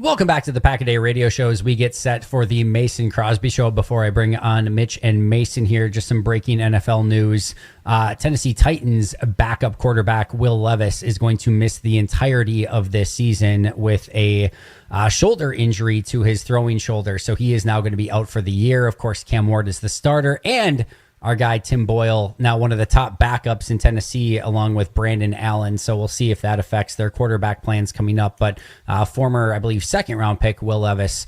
Welcome back to the Pack a Day radio show as we get set for the Mason Crosby show. Before I bring on Mitch and Mason here, just some breaking NFL news. Tennessee Titans backup quarterback Will Levis is going to miss the entirety of this season with a shoulder injury to his throwing shoulder. So he is now going to be out for the year. Of course, Cam Ward is the starter, and our guy Tim Boyle, now one of the top backups in Tennessee, along with Brandon Allen. So we'll see if that affects their quarterback plans coming up. But former, I believe, second-round pick Will Levis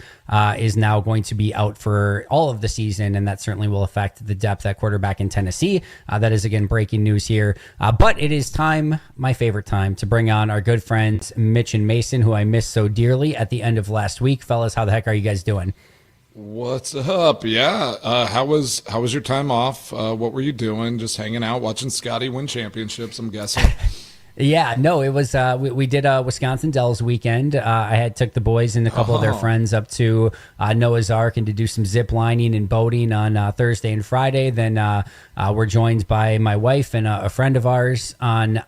is now going to be out for all of the season, and that certainly will affect the depth at quarterback in Tennessee. That is, again, breaking news here. But it is time, my favorite time, to bring on our good friends Mitch and Mason, who I missed so dearly at the end of last week. Fellas, how the heck are you guys doing? What's up? Yeah. How was your time off? What were you doing? Just hanging out, watching Scotty win championships, I'm guessing. Yeah, no, it was, we did a Wisconsin Dells weekend. I took the boys and a couple of their friends up to Noah's Ark and to do some zip lining and boating on Thursday and Friday. Then we're joined by my wife and a friend of ours on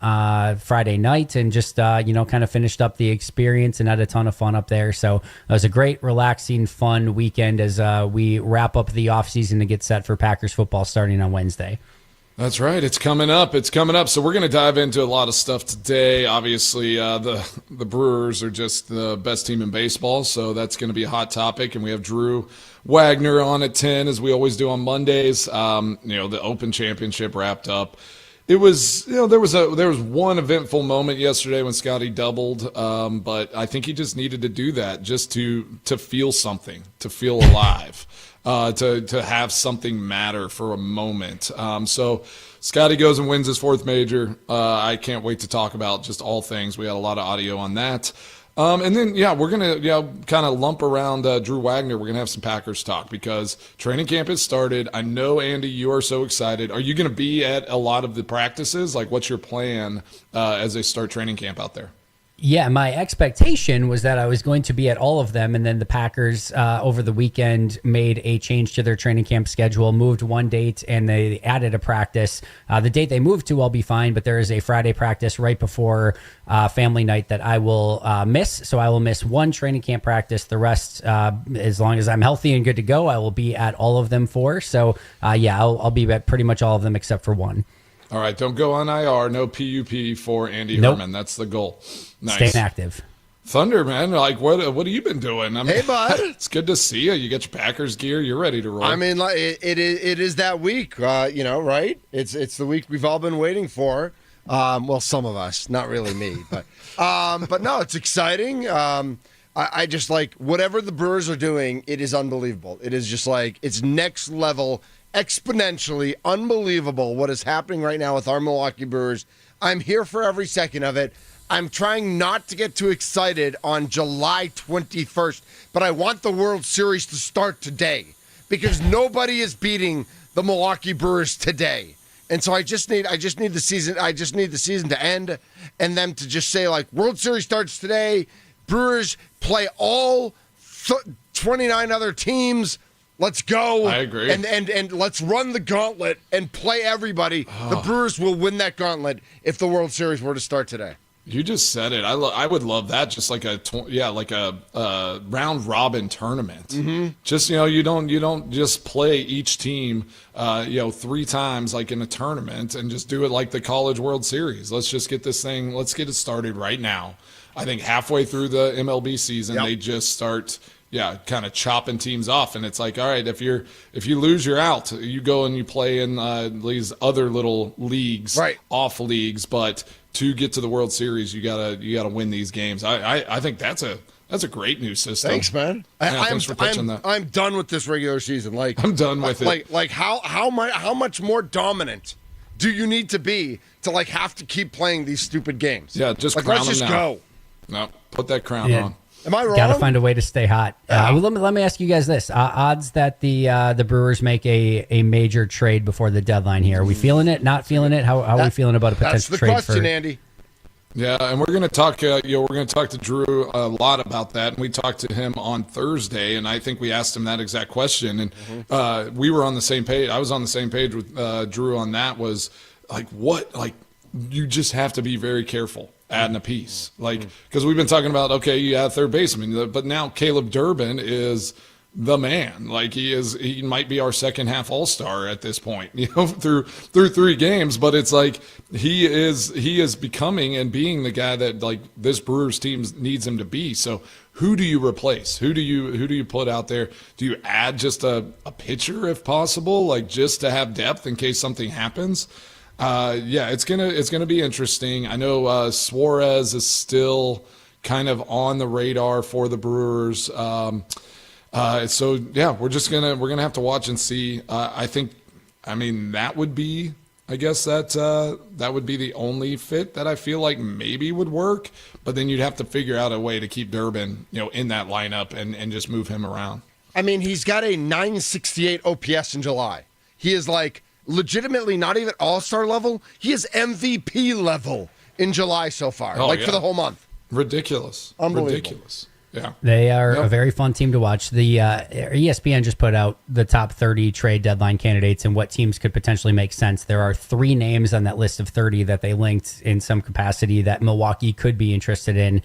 Friday night, and just, kind of finished up the experience and had a ton of fun up there. So it was a great, relaxing, fun weekend as we wrap up the offseason to get set for Packers football starting on Wednesday. That's right. It's coming up. So we're going to dive into a lot of stuff today. Obviously, the Brewers are just the best team in baseball, so that's going to be a hot topic. And we have Drew Wagner on at 10, as we always do on Mondays. The Open Championship wrapped up. It was, there was one eventful moment yesterday when Scotty doubled, but I think he just needed to do that just to feel something, to feel alive. To have something matter for a moment. So Scotty goes and wins his fourth major. I can't wait to talk about just all things. We had a lot of audio on that. And then, we're going to kind of lump around Drew Wagner. We're going to have some Packers talk because training camp has started. I know, Andy, you are so excited. Are you going to be at a lot of the practices? Like, what's your plan as they start training camp out there? Yeah, my expectation was that I was going to be at all of them, and then the Packers over the weekend made a change to their training camp schedule, moved one date, and they added a practice. The date they moved to, I'll be fine, but there is a Friday practice right before family night that I will miss. So I will miss one training camp practice. The rest, as long as I'm healthy and good to go, I will be at all of them for. So, I'll be at pretty much all of them except for one. All right, don't go on IR. No PUP for Andy Herman. That's the goal. Nice. Staying active. Thunder, man. Like, what have you been doing? I mean, hey, bud. It's good to see you. You get your Packers gear. You're ready to roll. I mean, like it is that week, right? It's the week we've all been waiting for. Well, some of us, not really me, but no, it's exciting. I just like whatever the Brewers are doing. It is unbelievable. It is just like it's next level. Exponentially unbelievable what is happening right now with our Milwaukee Brewers. I'm here for every second of it. I'm trying not to get too excited on July 21st, but I want the World Series to start today because nobody is beating the Milwaukee Brewers today. And so I just need the season to end and them to just say, like, World Series starts today. Brewers play all 29 other teams. Let's go. I agree. And let's run the gauntlet and play everybody. Oh. The Brewers will win that gauntlet if the World Series were to start today. You just said it. I would love that. Just like a round robin tournament. Mm-hmm. Just you don't just play each team 3 times like in a tournament and just do it like the College World Series. Let's just get this thing. Let's get it started right now. I think halfway through the MLB season, They just start. Yeah, kind of chopping teams off, and it's like, all right, if you lose, you're out. You go and you play in these other little leagues, right. Off leagues, but to get to the World Series, you gotta win these games. I think that's a great new system. Thanks, man. Thanks for pitching that. I'm done with this regular season. Like I'm done with it. Like how much more dominant do you need to be to like have to keep playing these stupid games? Yeah, just like crown let's them just now. go. No, put that crown on. Am I wrong? Got to find a way to stay hot. Let me ask you guys this: odds that the Brewers make a major trade before the deadline here. Are we feeling it? Not feeling it? How are we feeling about a potential trade? That's the question, Andy. Yeah, and we're going to talk. We're going to talk to Drew a lot about that, and we talked to him on Thursday, and I think we asked him that exact question, and we were on the same page. I was on the same page with Drew on that. Was like, what? Like, you just have to be very careful adding a piece. Like, because we've been talking about, okay, you have third baseman, but now Caleb Durbin is the man. Like, he might be our second half all-star at this point, through 3 games, but it's like he is becoming and being the guy that, like, this Brewers team needs him to be. So who do you replace? Who do you put out there? Do you add just a pitcher if possible, like, just to have depth in case something happens? It's gonna be interesting. I know Suarez is still kind of on the radar for the Brewers. We're gonna have to watch and see. That would be, I guess that would be the only fit that I feel like maybe would work. But then you'd have to figure out a way to keep Durbin, in that lineup and just move him around. I mean, he's got a 968 OPS in July. He is like legitimately not even all-star level. He is MVP level in July so far, for the whole month. Ridiculous. Unbelievable. Ridiculous. Yeah. They are a very fun team to watch. The ESPN just put out the top 30 trade deadline candidates and what teams could potentially make sense. There are 3 names on that list of 30 that they linked in some capacity that Milwaukee could be interested in.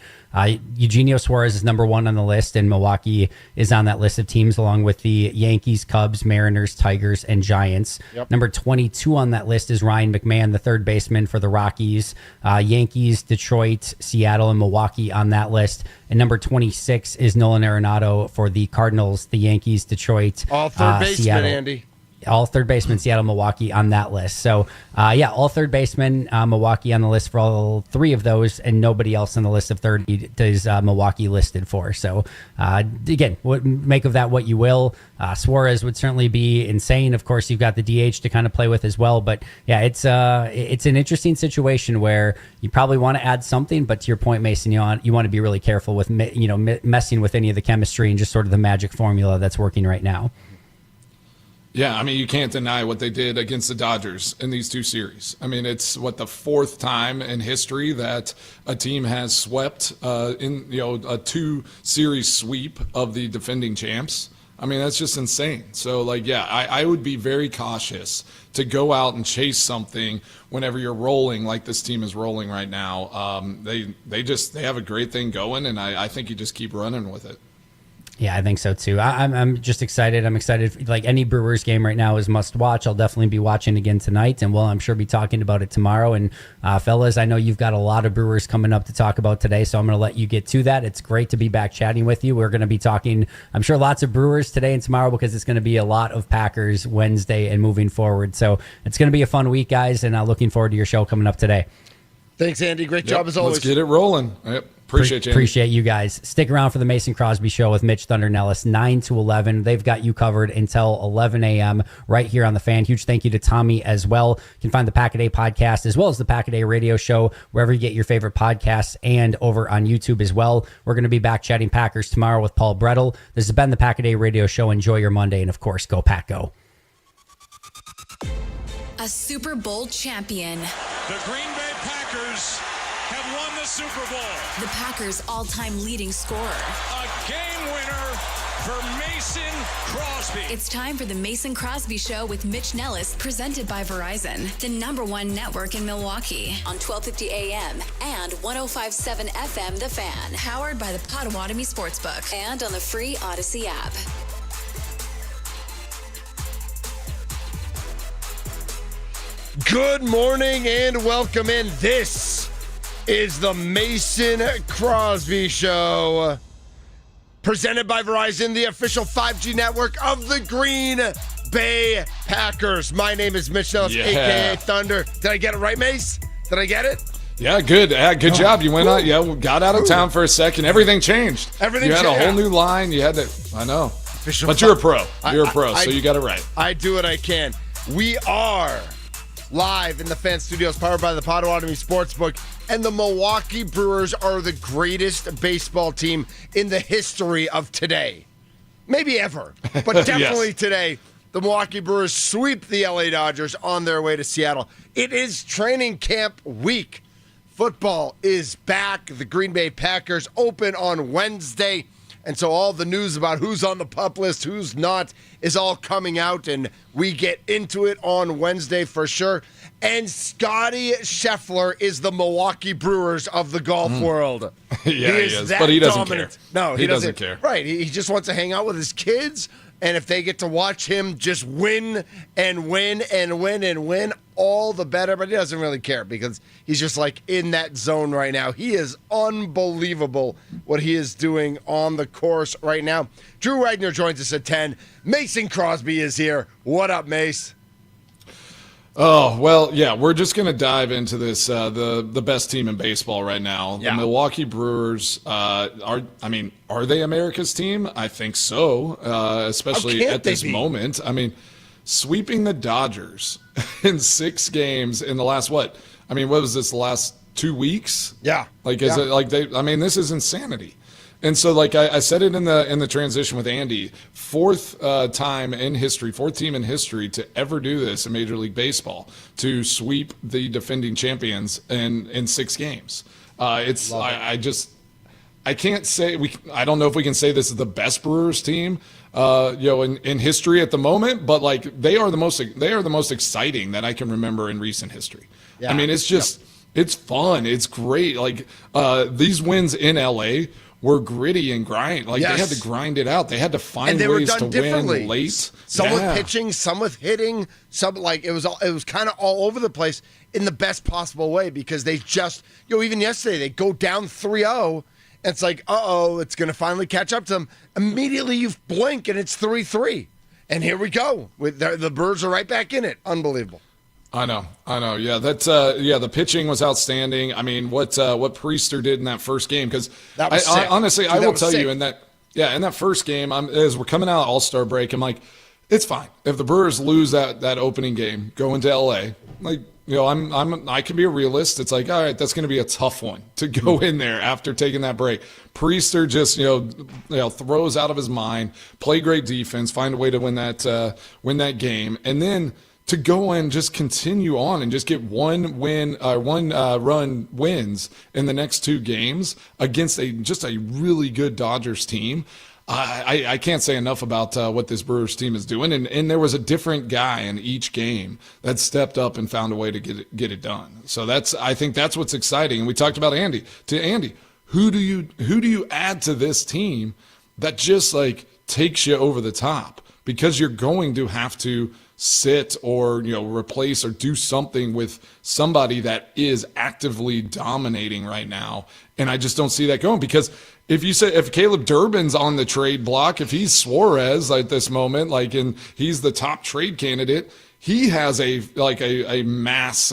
Eugenio Suarez is number 1 on the list, and Milwaukee is on that list of teams along with the Yankees, Cubs, Mariners, Tigers, and Giants. Yep. Number 22 on that list is Ryan McMahon, the third baseman for the Rockies. Yankees, Detroit, Seattle, and Milwaukee on that list. And number 26 is Nolan Arenado for the Cardinals, the Yankees, Detroit, all third baseman, Seattle. Andy. All third baseman, Seattle, Milwaukee on that list. So, all third basemen, Milwaukee on the list for all 3 of those, and nobody else on the list of 30 is Milwaukee listed for. So, again, make of that what you will. Suarez would certainly be insane. Of course, you've got the DH to kind of play with as well. But, yeah, it's an interesting situation where you probably want to add something. But to your point, Mason, you want to be really careful with messing with any of the chemistry and just sort of the magic formula that's working right now. Yeah, I mean, you can't deny what they did against the Dodgers in these 2 series. I mean, it's the 4th time in history that a team has swept in a 2-series sweep of the defending champs. I mean, that's just insane. So, I would be very cautious to go out and chase something whenever you're rolling like this team is rolling right now. They have a great thing going, and I think you just keep running with it. Yeah, I think so too. I'm just excited. I'm excited. Like any Brewers game right now is must watch. I'll definitely be watching again tonight, and I'm sure be talking about it tomorrow. And fellas, I know you've got a lot of Brewers coming up to talk about today, so I'm going to let you get to that. It's great to be back chatting with you. We're going to be talking, I'm sure, lots of Brewers today and tomorrow because it's going to be a lot of Packers Wednesday and moving forward. So it's going to be a fun week, guys, and looking forward to your show coming up today. Thanks, Andy. Great job as always. Let's get it rolling. Yep. Appreciate you. Appreciate you guys. Stick around for the Mason Crosby Show with Mitch Thunder Nelles, 9 to 11. They've got you covered until 11 a.m. right here on The Fan. Huge thank you to Tommy as well. You can find the Pack a Day podcast as well as the Pack a Day radio show wherever you get your favorite podcasts and over on YouTube as well. We're going to be back chatting Packers tomorrow with Paul Brettel. This has been the Pack a Day radio show. Enjoy your Monday, and of course, go Pack Go. A Super Bowl champion. The Green Bay Packers have won the Super Bowl. The Packers' all-time leading scorer. A game winner for Mason Crosby. It's time for the Mason Crosby Show with Mitch Nelles, presented by Verizon, the #1 network in Milwaukee, on 1250 AM and 105.7 FM The Fan. Powered by the Potawatomi Sportsbook and on the free Odyssey app. Good morning and welcome in. This is the Mason Crosby Show, presented by Verizon, the official 5G network of the Green Bay Packers. My name is Mitch Nelles, a.k.a. Thunder. Did I get it right, Mace? Did I get it? Yeah, good. Good job. You went out. Got out of town for a second. Everything changed. Everything You had changed. a whole new line. You had to. I know. Official but you're a pro. You're a pro, so you got it right. I do what I can. We are live in the Fan Studios, powered by the Potawatomi Sportsbook, and the Milwaukee Brewers are the greatest baseball team in the history of today. Maybe ever, but definitely today. The Milwaukee Brewers sweep the LA Dodgers on their way to Seattle. It is training camp week. Football is back. The Green Bay Packers open on Wednesday, And so all the news about who's on the PUP list, who's not, is all coming out, and we get into it on Wednesday for sure. And Scotty Scheffler is the Milwaukee Brewers of the golf world. Yeah, he is, but he doesn't care. No, he doesn't care. Right, he just wants to hang out with his kids, and if they get to watch him just win and win and win and win, all the better. But he doesn't really care because he's just like in that zone right now. He is unbelievable what he is doing on the course right now. Drew Wagner joins us at 10. Mason Crosby is here. What up, Mace? Oh, well, yeah, we're just going to dive into this, the best team in baseball right now. Yeah. The Milwaukee Brewers are they America's team? I think so, especially at this moment. I mean, sweeping the Dodgers in 6 games in the last, what was this, the last 2 weeks? Yeah. Is it like this is insanity. And so, like I said it in the transition with Andy, fourth team in history to ever do this in Major League Baseball, to sweep the defending champions in 6 games. I can't say I don't know if we can say this is the best Brewers team, in history at the moment, but like they are the most exciting that I can remember in recent history. Yeah. I mean, it's just it's fun, it's great. Like these wins in LA were gritty and grind. Like they had to grind it out. They had to find ways to win late. Some with pitching, some with hitting, some it was kind of all over the place in the best possible way because they just even yesterday they go down 3-0 and it's like, it's going to finally catch up to them. Immediately you blink and it's 3-3. And here we go. The Birds are right back in it. Unbelievable. I know. Yeah, the pitching was outstanding. I mean, what Priester did in that first game, because honestly, I will tell you in that first game, as we're coming out of All-Star break, I'm like, it's fine if the Brewers lose that opening game, go into LA. Like, I can be a realist. It's like, all right, that's going to be a tough one to go in there after taking that break. Priester just throws out of his mind, play great defense, find a way to win that game, and then to go and just continue on and just get one run wins in the next 2 games against a really good Dodgers team. I can't say enough about what this Brewers team is doing, and there was a different guy in each game that stepped up and found a way to get it done. So I think that's what's exciting. And we talked about Andy. To Andy, who do you add to this team that just like takes you over the top? Because you're going to have to sit or replace or do something with somebody that is actively dominating right now, and I just don't see that going. Because if Caleb Durbin's on the trade block, if he's Suarez at this moment, and he's the top trade candidate, he has a mass.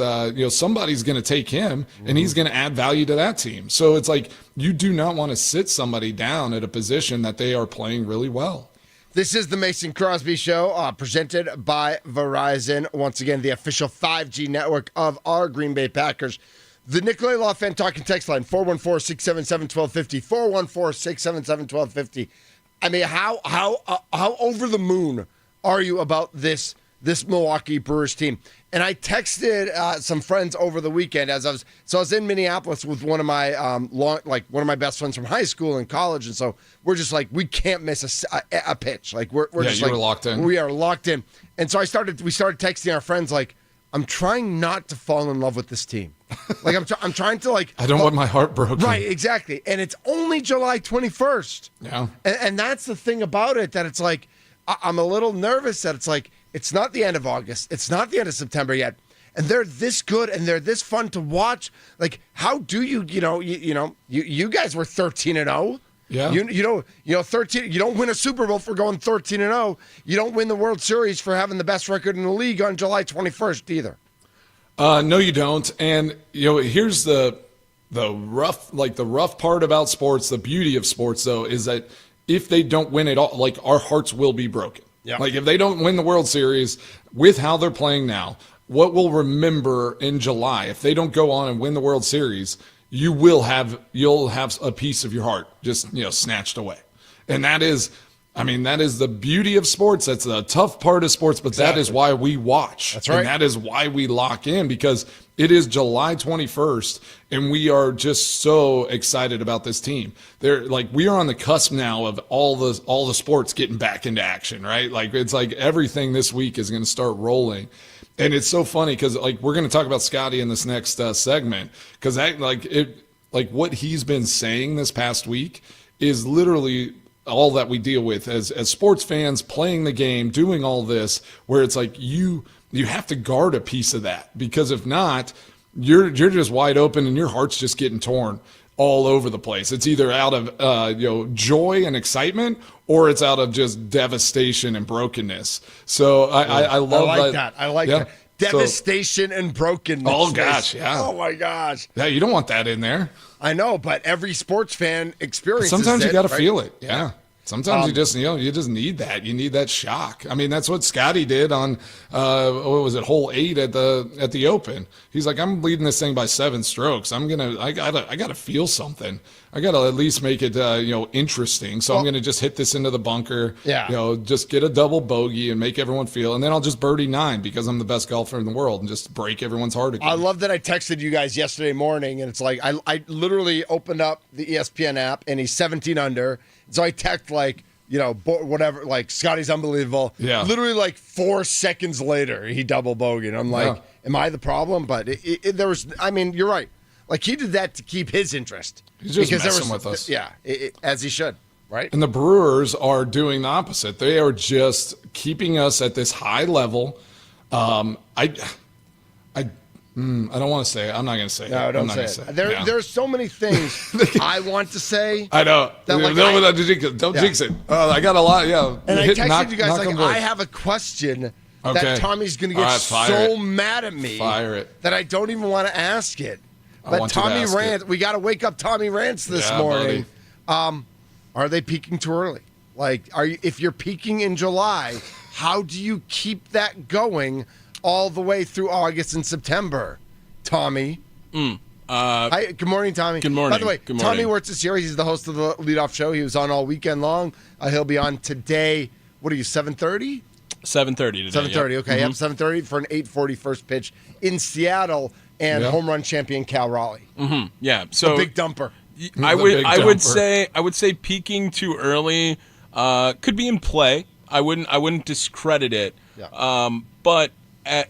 Somebody's going to take him, and he's going to add value to that team. So it's like you do not want to sit somebody down at a position that they are playing really well. This is the Mason Crosby Show, presented by Verizon. Once again, the official 5G network of our Green Bay Packers. The Nicolay Law Fan Talking text line, 414-677-1250, 414-677-1250. I mean, how over the moon are you about this Milwaukee Brewers team? And I texted some friends over the weekend I was in Minneapolis with one of my one of my best friends from high school and college, and so we're just like, we can't miss a pitch. Like we're just like, locked in. We are locked in. And so we started texting our friends like, I'm trying not to fall in love with this team. Like I'm trying to like. I don't want my heart broken. Right, exactly. And it's only July 21st. Yeah. And that's the thing about it, that it's like I'm a little nervous that it's like it's not the end of August, it's not the end of September yet, and they're this good and they're this fun to watch. Like, how do you guys were 13-0. Yeah. 13. You don't win a Super Bowl for going 13-0. You don't win the World Series for having the best record in the league on July 21st either. No, you don't. And here's the rough part about sports. The beauty of sports, though, is that if they don't win it all, like, our hearts will be broken. Yeah. Like, if they don't win the World Series with how they're playing now, what we'll remember in July, if they don't go on and win the World Series, you'll have a piece of your heart just snatched away. And that is the beauty of sports. That's the tough part of sports, but That is why we watch. That's right. And that is why we lock in, because It is July 21st, and we are just so excited about this team. We are on the cusp now of all the sports getting back into action, right? Like, it's like everything this week is going to start rolling. And it's so funny because, like, we're going to talk about Scotty in this next segment, because what he's been saying this past week is literally all that we deal with as sports fans, playing the game, doing all this, where it's like you have to guard a piece of that, because if not, you're just wide open and your heart's just getting torn all over the place. It's either out of joy and excitement, or it's out of just devastation and brokenness. So I love that. I like that. Devastation and brokenness. Oh gosh, yeah. Oh my gosh. Yeah, you don't want that in there. I know, but every sports fan experiences Sometimes you got to right? feel it. Yeah. Sometimes you just need that. You need that shock. I mean, that's what Scotty did on hole 8 at the Open. He's like, I'm leading this thing by 7 strokes. I gotta feel something. I gotta at least make it interesting. So I'm gonna just hit this into the bunker. Yeah. Just get a double bogey and make everyone feel, and then I'll just birdie 9 because I'm the best golfer in the world and just break everyone's heart again. I love that I texted you guys yesterday morning, and it's like I literally opened up the ESPN app and he's 17 under. So I text whatever, like, Scotty's unbelievable. Yeah. Literally like 4 seconds later, he double bogeyed. I'm like, am I the problem? But there was, I mean, you're right. Like, he did that to keep his interest. He's just messing with us. Yeah, as he should, right? And the Brewers are doing the opposite. They are just keeping us at this high level. I don't want to say it. I'm not going to say it. No, don't say it. There's so many things I want to say. I know. Don't jinx it. I got a lot. Yeah. And I texted you guys I have a question that Tommy's going to get so mad at me that I don't even want to ask it. But Tommy Rants, we got to wake up Tommy Rants this morning. Are they peaking too early? Like, if you're peaking in July, how do you keep that going all the way through August and September, Tommy? Hi, good morning, Tommy. Good morning. By the way, good Tommy morning. Wirtz is here. He's the host of the leadoff show. He was on all weekend long. He'll be on today. What are you, 7:30? 7:30 today. 7:30, okay. Yep, 7:30 for an 8:40 first pitch in Seattle and home run champion Cal Raleigh. Mm-hmm. Yeah, so the big dumper. I would say peaking too early could be in play. I wouldn't discredit it. Yeah. But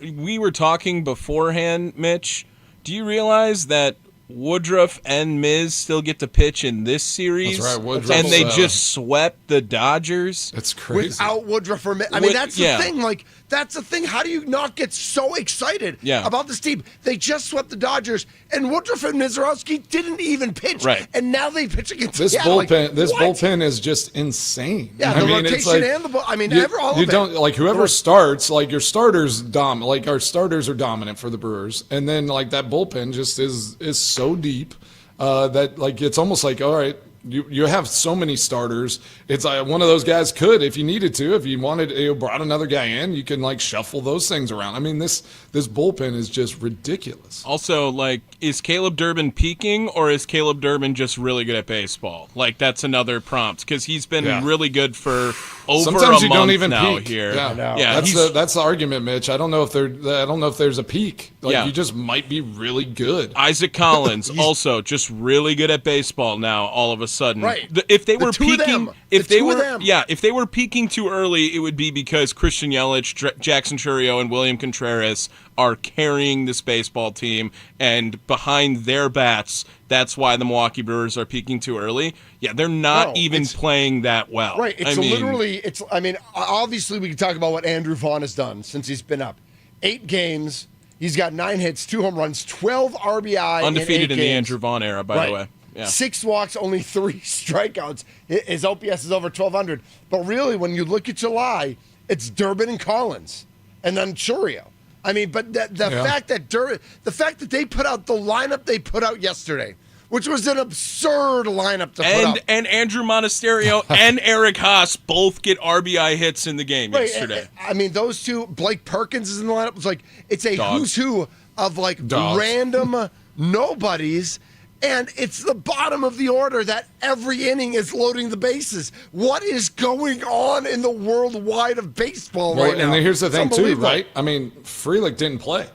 we were talking beforehand, Mitch. Do you realize that Woodruff and Miz still get to pitch in this series? That's right. Woodruff, and they just swept the Dodgers. That's crazy. Without Woodruff or Miz. I mean, that's the thing. Like, that's the thing. How do you not get so excited about this team? They just swept the Dodgers, and Woodruff and Mizorowski didn't even pitch. Right. And now they pitch against this Seattle. bullpen. This bullpen is just insane. Yeah, the rotation and the I mean, all of it. Don't like whoever starts. Like your starters like our starters are dominant for the Brewers, and then like that bullpen just is so deep that like it's almost like, all right, you have so many starters. It's like one of those guys could, if you needed to, if you wanted, brought another guy in, you can like shuffle those things around. I mean, this bullpen is just ridiculous. Also, like, is Caleb Durbin peaking, or is Caleb Durbin just really good at baseball? Like, that's another prompt, because he's been really good for over Sometimes a you month don't even now peak. here. Yeah, that's the argument, Mitch. I don't know if there's a peak. Like, you just might be really good. Isaac Collins also just really good at baseball now. All of a sudden, right? If they were peaking, if they were peaking too early, it would be because Christian Yelich, Jackson Chourio, and William Contreras are carrying this baseball team, and behind their bats, that's why the Milwaukee Brewers are peaking too early. Yeah, they're not even playing that well. Right. I mean, obviously we can talk about what Andrew Vaughn has done since he's been up. 8 games, he's got 9 hits, 2 home runs, 12 RBI, undefeated in the games. Andrew Vaughn era, by the way. Yeah. 6 walks, only 3 strikeouts. His OPS is over 1,200. But really, when you look at July, it's Durbin and Collins, and then Chourio. I mean, but the fact that they put out the lineup they put out yesterday, which was an absurd lineup to put out. And Andrew Monasterio and Eric Haas both get RBI hits in the game yesterday. I mean, those two, Blake Perkins is in the lineup. It's like, it's a who's who of like random nobodies. And it's the bottom of the order that every inning is loading the bases. What is going on in the worldwide of baseball right now? And here's the thing, too, right? I mean, Frelick didn't play.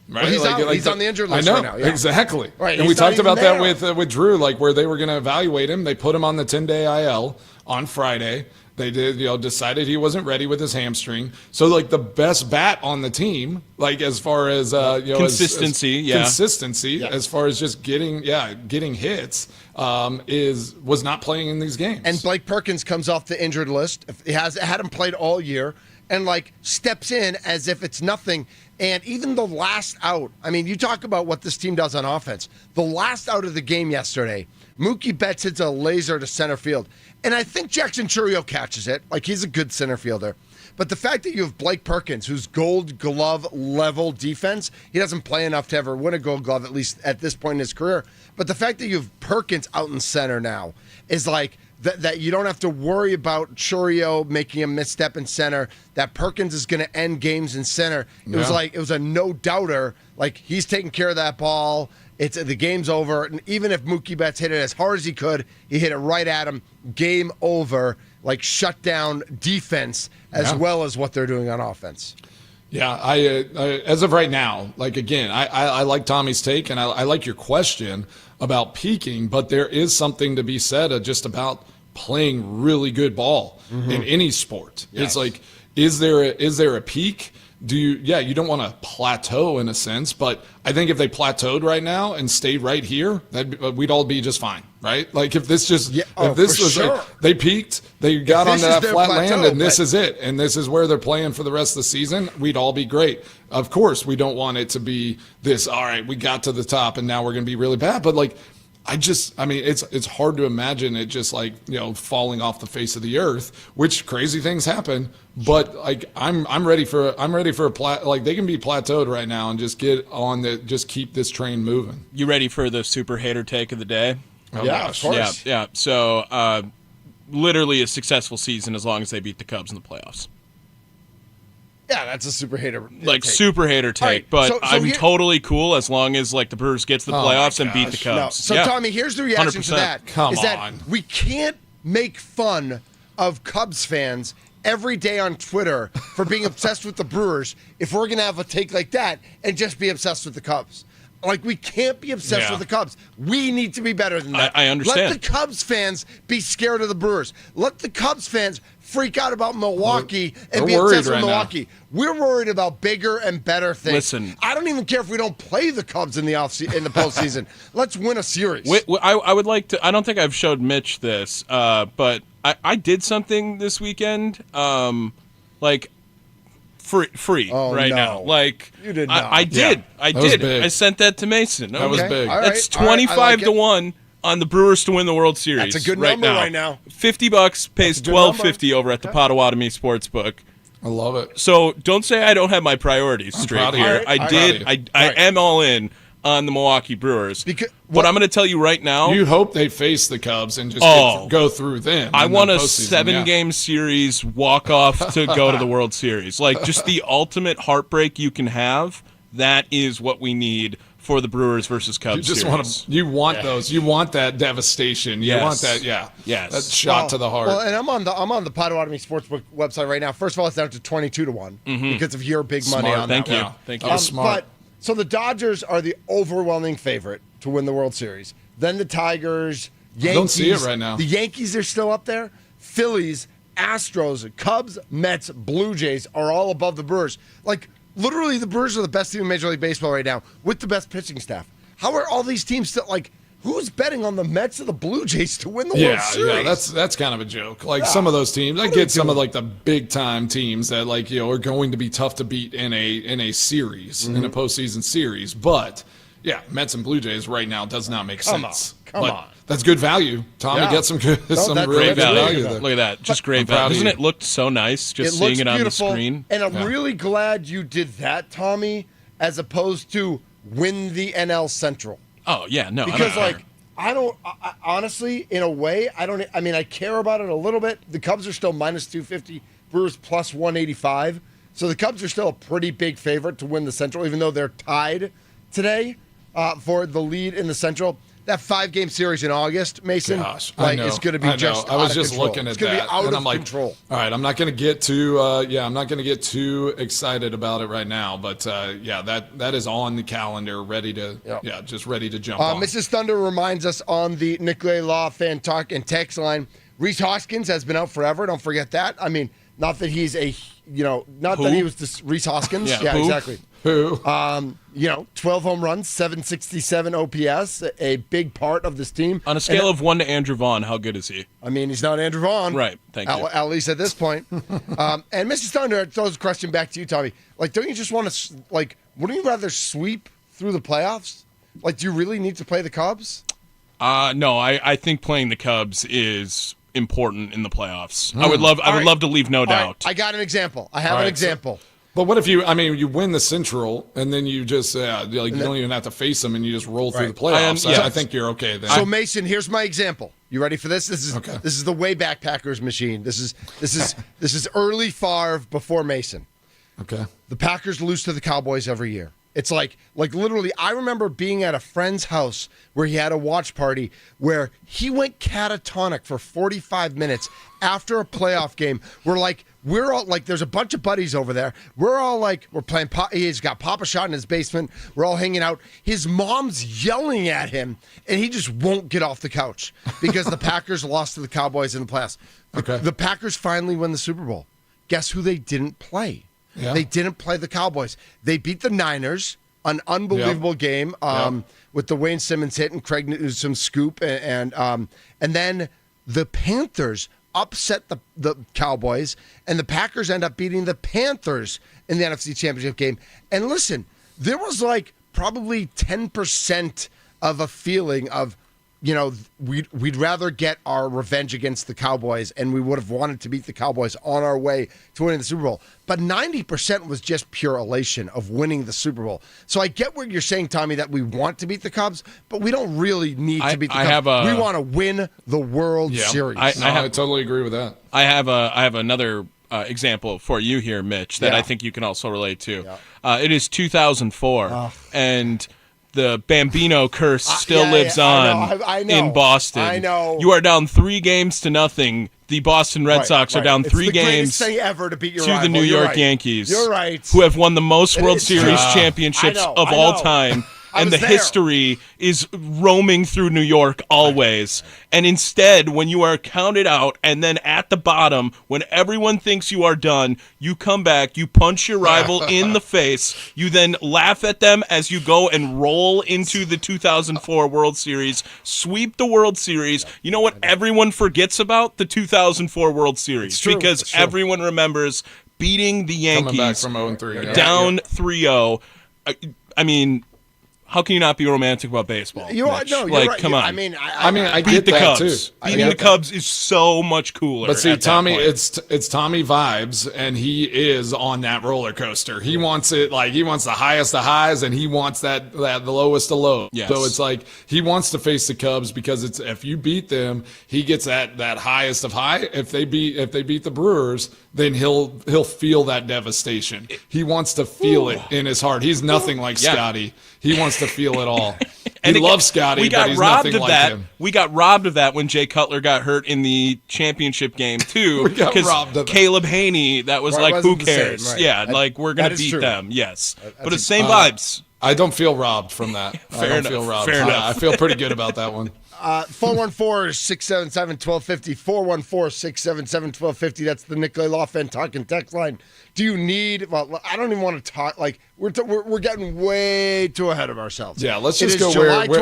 Right? Well, he's on the injured list I know, right now. Yeah. Exactly. Right, and we he's not talked about that there. with Drew, like where they were going to evaluate him. They put him on the 10-day IL on Friday. They did, decided he wasn't ready with his hamstring. So, like, the best bat on the team, like, as far as, consistency, consistency, as far as just getting hits, was not playing in these games. And Blake Perkins comes off the injured list. He hadn't played all year and, like, steps in as if it's nothing. And even the last out, I mean, you talk about what this team does on offense. The last out of the game yesterday, Mookie Betts hits a laser to center field. And I think Jackson Chourio catches it. Like, he's a good center fielder. But the fact that you have Blake Perkins, who's Gold Glove level defense, he doesn't play enough to ever win a Gold Glove, at least at this point in his career. But the fact that you have Perkins out in center now is like that you don't have to worry about Chourio making a misstep in center, that Perkins is going to end games in center. It was a no-doubter. Like, he's taking care of that ball. The game's over. And even if Mookie Betts hit it as hard as he could, he hit it right at him. Game over. Like, shut down defense as well as what they're doing on offense. Yeah, I as of right now, like, again, I like Tommy's take, and I like your question about peaking, but there is something to be said just about playing really good ball in any sport. Yes. It's like, is there a peak? You don't want to plateau in a sense, but I think if they plateaued right now and stayed right here, we'd all be just fine, right? Like, if this was like, they peaked, they got onto that flat land, and this is it, and this is where they're playing for the rest of the season, we'd all be great. Of course, we don't want it to be this, all right, we got to the top and now we're going to be really bad, but like, it's hard to imagine it just like, falling off the face of the earth, which crazy things happen. But like, I'm ready for like, they can be plateaued right now and just just keep this train moving. You ready for the super hater take of the day? Oh, yeah, gosh. Of course. Yeah. So, literally a successful season as long as they beat the Cubs in the playoffs. Yeah, that's a super hater. Like, super hater take, right, but I'm totally cool as long as, like, the Brewers get to the playoffs and beat the Cubs. No. So, Tommy, here's the reaction 100%. to that. Come on. That we can't make fun of Cubs fans every day on Twitter for being obsessed with the Brewers if we're going to have a take like that and just be obsessed with the Cubs. Like, we can't be obsessed with the Cubs. We need to be better than that. I understand. Let the Cubs fans be scared of the Brewers. Let the Cubs fans freak out about Milwaukee and be obsessed with Milwaukee. Now. We're worried about bigger and better things. Listen, I don't even care if we don't play the Cubs in the postseason. Let's win a series. I would like to. I don't think I've showed Mitch this, but I did something this weekend, like free now. Like, you did not. I did. Yeah, I did. Big. I sent that to Mason. That was big. All right. That's 25 to 1 on the Brewers to win the World Series. That's a good number right now. $50 pays $12.50 over at the Potawatomi Sportsbook. I love it. So don't say I don't have my priorities straight here. I am all in on the Milwaukee Brewers. But I'm going to tell you right now. You hope they face the Cubs and just go through them. I want a 7-game series walk-off to go to the World Series. Like, just the ultimate heartbreak you can have. That is what we need for the Brewers versus Cubs series. You want those. You want that devastation. You want that, that shot to the heart. Well, and I'm on the Potawatomi Sportsbook website right now. First of all, it's down to 22 to 1 because of your big money on that. Thank you. Smart. So the Dodgers are the overwhelming favorite to win the World Series. Then the Tigers, Yankees. I don't see it right now. The Yankees are still up there. Phillies, Astros, Cubs, Mets, Blue Jays are all above the Brewers. Like, literally, the Brewers are the best team in Major League Baseball right now with the best pitching staff. How are all these teams still, like, who's betting on the Mets or the Blue Jays to win the World Series? Yeah, that's kind of a joke. Like, some of those teams, I get some of, like, the big-time teams that, like, are going to be tough to beat in a series, in a postseason series. But, yeah, Mets and Blue Jays right now does not make sense. Come on. That's good value. Tommy gets some really good value there. Look at that. Just great value. Doesn't it look so nice just seeing it on the screen? And I'm really glad you did that, Tommy, as opposed to win the NL Central. Oh, yeah, no. Because, I honestly, in a way, I care about it a little bit. The Cubs are still minus 250, Brewers plus 185. So the Cubs are still a pretty big favorite to win the Central, even though they're tied today for the lead in the Central. that 5-game series in August, Mason, Gosh, like I know, it's going to be just I was out of just control. looking at it's gonna that, be out and of I'm like, control. all right, I'm not going to get too, I'm not going to get too excited about it right now, but that is on the calendar, ready to, just ready to jump on. Mrs. Thunder reminds us on the Nicolay Law fan talk and text line, Reese Hoskins has been out forever. Don't forget that. I mean, not that he's not Who? that he was just Reese Hoskins. Yeah, who? Exactly. Who? 12 home runs, 767 OPS, a big part of this team. On a scale of 1 to Andrew Vaughn, how good is he? I mean, he's not Andrew Vaughn. Right, thank you. At least at this point. And Mrs. Thunder throws a question back to you, Tommy. Like, don't you just want to, like, wouldn't you rather sweep through the playoffs? Like, do you really need to play the Cubs? No, I think playing the Cubs is important in the playoffs. I would love to leave no doubt. Right, I got an example. I have an example. But what if you win the Central and then you just, you don't even have to face them and you just roll through the playoffs? I think you're okay then. So Mason, here's my example. You ready for this? This is the way back Packers machine. This is early Favre before Mason. Okay. The Packers lose to the Cowboys every year. It's like literally, I remember being at a friend's house where he had a watch party where he went catatonic for 45 minutes after a playoff game. We're all like, there's a bunch of buddies over there. We're all like, we're playing, he's got Papa Shot in his basement. We're all hanging out. His mom's yelling at him, and he just won't get off the couch because the Packers lost to the Cowboys in the playoffs. The Packers finally win the Super Bowl. Guess who they didn't play? Yeah. They didn't play the Cowboys. They beat the Niners, an unbelievable game with the Wayne Simmons hit and Craig Newsome scoop, and then the Panthers upset the Cowboys, and the Packers end up beating the Panthers in the NFC Championship game. And listen, there was like probably 10% of a feeling of, we'd rather get our revenge against the Cowboys, and we would have wanted to beat the Cowboys on our way to winning the Super Bowl. But 90% was just pure elation of winning the Super Bowl. So I get what you're saying, Tommy, that we want to beat the Cubs, but we don't really need to beat the Cubs. We want to win the World Series. I totally agree with that. I have another example for you here, Mitch, that I think you can also relate to. Yeah. It is 2004, and the Bambino curse still lives on I know. in Boston. I know. You are down 3-0. The Boston Red Sox are down 3 games thing ever to beat your to rival. the New York Yankees. You're right. Who have won the most World Series championships of all time. And the history is roaming through New York always. And instead, when you are counted out and then at the bottom, when everyone thinks you are done, you come back, you punch your rival in the face, you then laugh at them as you go and roll into the 2004 World Series, sweep the World Series. You know what everyone forgets about? The 2004 World Series. Because everyone remembers beating the Yankees coming back from 0-3, down 3-0. I mean, how can you not be romantic about baseball? You're right. Come on. I mean, I beat get the that Cubs. too. Beating the Cubs is so much cooler. But see, at Tommy, that point. it's Tommy vibes, and he is on that roller coaster. He wants it he wants the highest of highs, and he wants the lowest of lows. Yes. So it's like he wants to face the Cubs because it's if you beat them, he gets that highest of high. If they beat the Brewers, then he'll feel that devastation. He wants to feel it in his heart. He's nothing like Scotty. He wants to feel it all. And he loves Scotty, but he's nothing like him. We got robbed of that when Jay Cutler got hurt in the championship game too. Because Caleb Haney, that was who cares? Same, right. Yeah, we're gonna beat them. Yes, but it's same vibes. I don't feel robbed from that. Fair enough. I feel pretty good about that one. 414-677-1250, 414-677-1250. That's the Nicolay Law Fan Talking text line. Do you need? Well, I don't even want to talk. We're getting way too ahead of ourselves. Yeah, let's just go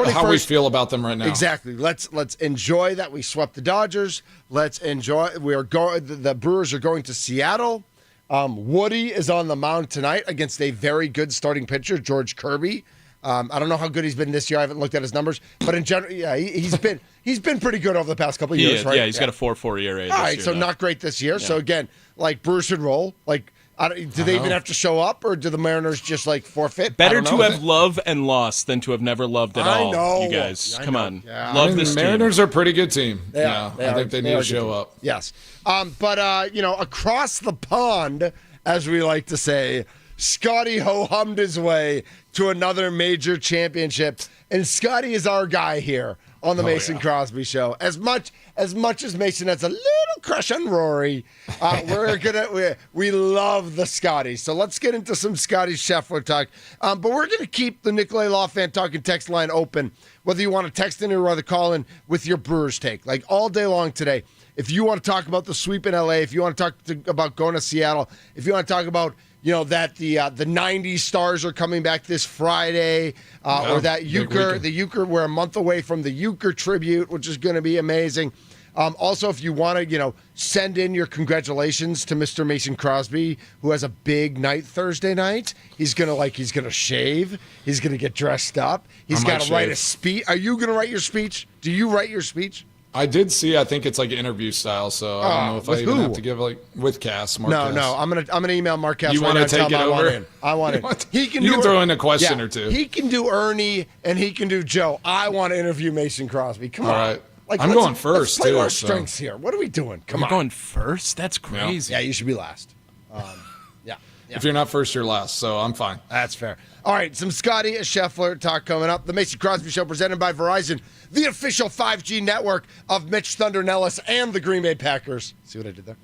how we feel about them right now. Exactly. Let's enjoy that we swept the Dodgers. Let's enjoy. The Brewers are going to Seattle. Woody is on the mound tonight against a very good starting pitcher, George Kirby. I don't know how good he's been this year. I haven't looked at his numbers, but in general, he's been pretty good over the past couple of years, right? Yeah, he's got a 4.4 ERA. All right, so not great this year. Yeah. So again, Brewers should roll. Do they even have to show up, or do the Mariners just forfeit? Better to have loved and lost than to have never loved at all. I know. You guys, come on. Yeah. Love this team. Mariners are a pretty good team. I think they need to show up. Yes. But across the pond, as we like to say, Scotty ho-hummed his way to another major championship. And Scotty is our guy here on the Mason Crosby Show. As much as Mason has a little crush on Rory, we love the Scotty. So let's get into some Scotty Scheffler talk. But we're gonna keep the Nicolay Law Fan Talk and text line open, whether you want to text in or rather call in with your Brewers take, like all day long today. If you want to talk about the sweep in LA, if you want to talk about going to Seattle, if you want to talk about that the 90s stars are coming back this Friday, or that the Euchre, we're a month away from the Euchre tribute, which is going to be amazing. Also, if you want to, send in your congratulations to Mr. Mason Crosby, who has a big night Thursday night. He's gonna shave. He's gonna get dressed up. He's got to write a speech. Are you gonna write your speech? Do you write your speech? I did see. I think it's like interview style, so I don't know if I even have to give with Cass. Mark Cass. No. I'm gonna email Mark Cass. You want to take it over? I want it. He can. You can throw in a question or two. He can do Ernie and he can do Joe. I want to interview Mason Crosby. Come on. All right. I'm going first let's play too. Our strengths here. What are we doing? Come on. You're going first? That's crazy. Yeah, you should be last. Yeah. If you're not first, you're last. So I'm fine. That's fair. All right, some Scotty Scheffler talk coming up. The Mason Crosby Show presented by Verizon, the official 5G network of Mitch Thunder Nelles and the Green Bay Packers. See what I did there?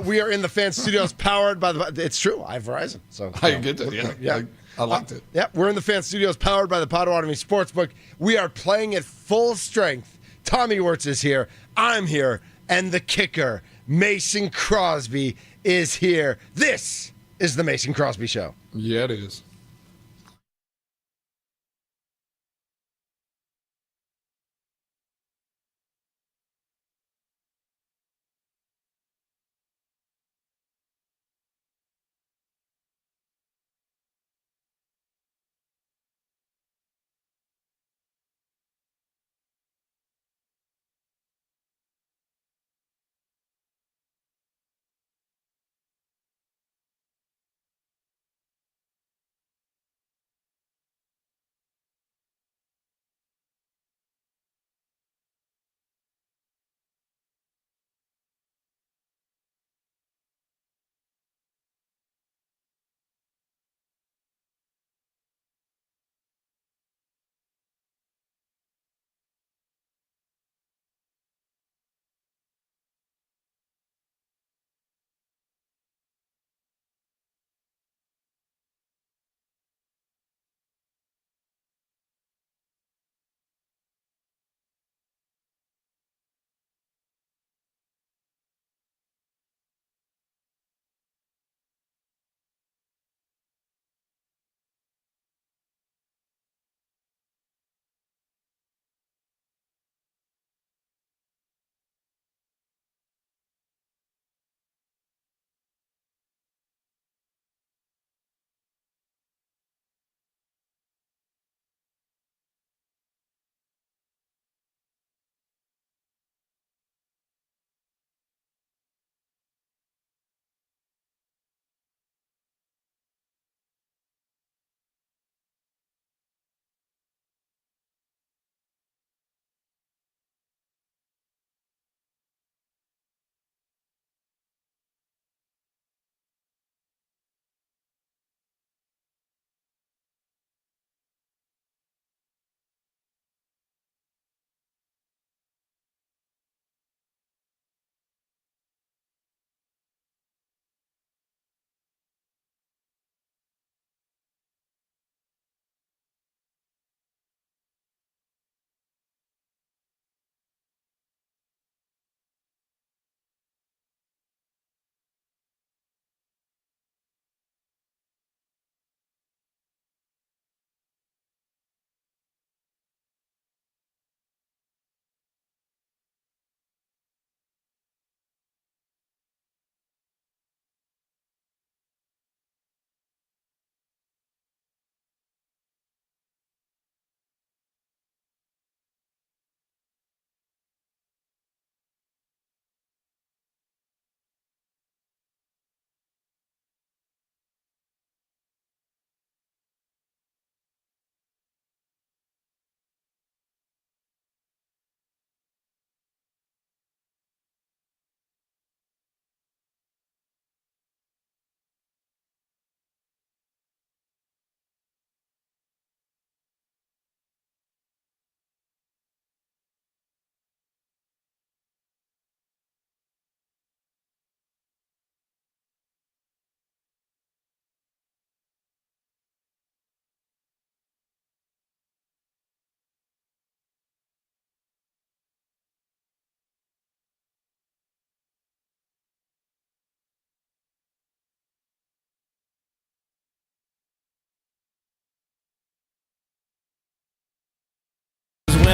We are in the fan studios powered by the. It's true. I have Verizon, so I get it. Yeah. I liked it. Yeah, we're in the fan studios powered by the Potawatomi Sportsbook. We are playing at full strength. Tommy Wirtz is here. I'm here, and the kicker, Mason Crosby, is here. This is the Mason Crosby Show. Yeah, it is.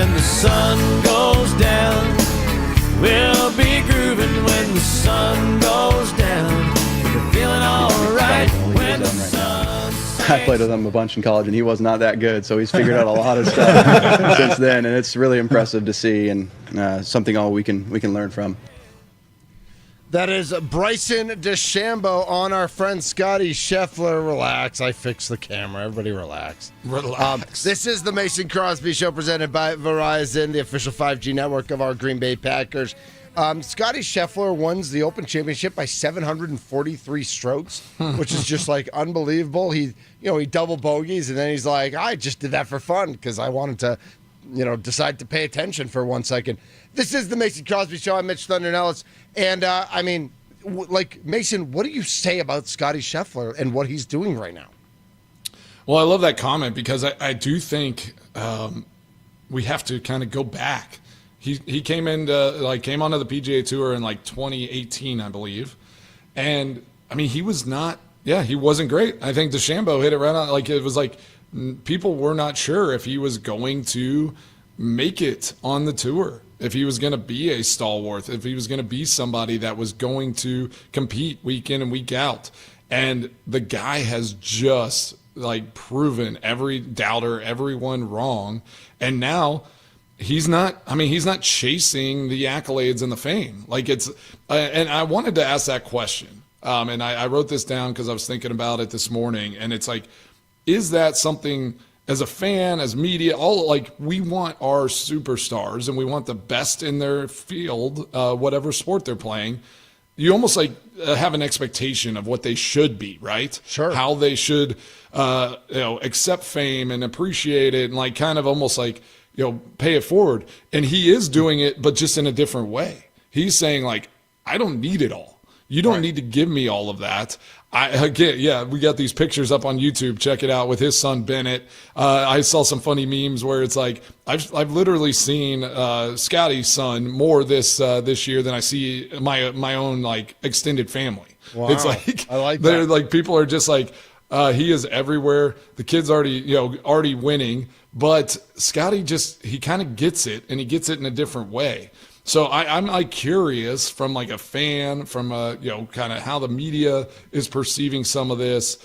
when the sun goes down. We'll be grooving when the sun goes down. We're feeling alright when the sun sets. I played with him a bunch in college, and he was not that good, so he's figured out a lot of stuff since then, and it's really impressive to see, and something all we can learn from. That is Bryson DeChambeau on our friend Scotty Scheffler. Relax. I fixed the camera. Everybody relax. This is the Mason Crosby Show presented by Verizon, the official 5G network of our Green Bay Packers. Scotty Scheffler won the Open Championship by 743 strokes, which is just like unbelievable. He double bogeys, and then he's like, I just did that for fun because I wanted to, decide to pay attention for 1 second. This is the Mason Crosby Show. I'm Mitch Thunder Nelles. And, Mason, what do you say about Scotty Scheffler and what he's doing right now? Well, I love that comment because I do think we have to kind of go back. He came onto the PGA Tour in 2018, I believe. And, he was not – he wasn't great. I think DeChambeau hit it right on – it was people were not sure if he was going to make it on the tour. If he was going to be a stalwart, if he was going to be somebody that was going to compete week in and week out. And the guy has just proven every doubter, everyone wrong. And now he's not chasing the accolades and the fame. And I wanted to ask that question. And I wrote this down because I was thinking about it this morning. And it's is that something – as a fan, as media, we want our superstars and we want the best in their field, whatever sport they're playing. You almost have an expectation of what they should be, right? Sure. How they should, accept fame and appreciate it and kind of almost pay it forward. And he is doing it, but just in a different way. He's saying I don't need it all. You don't need to give me all of that. We got these pictures up on YouTube. Check it out with his son Bennett. I saw some funny memes where it's I've literally seen Scotty's son more this year than I see my own extended family. Wow. It's I like they're that. People are just he is everywhere. The kid's already winning, but Scotty he kind of gets it, and he gets it in a different way. So I'm curious from a fan, from kind of how the media is perceiving some of this.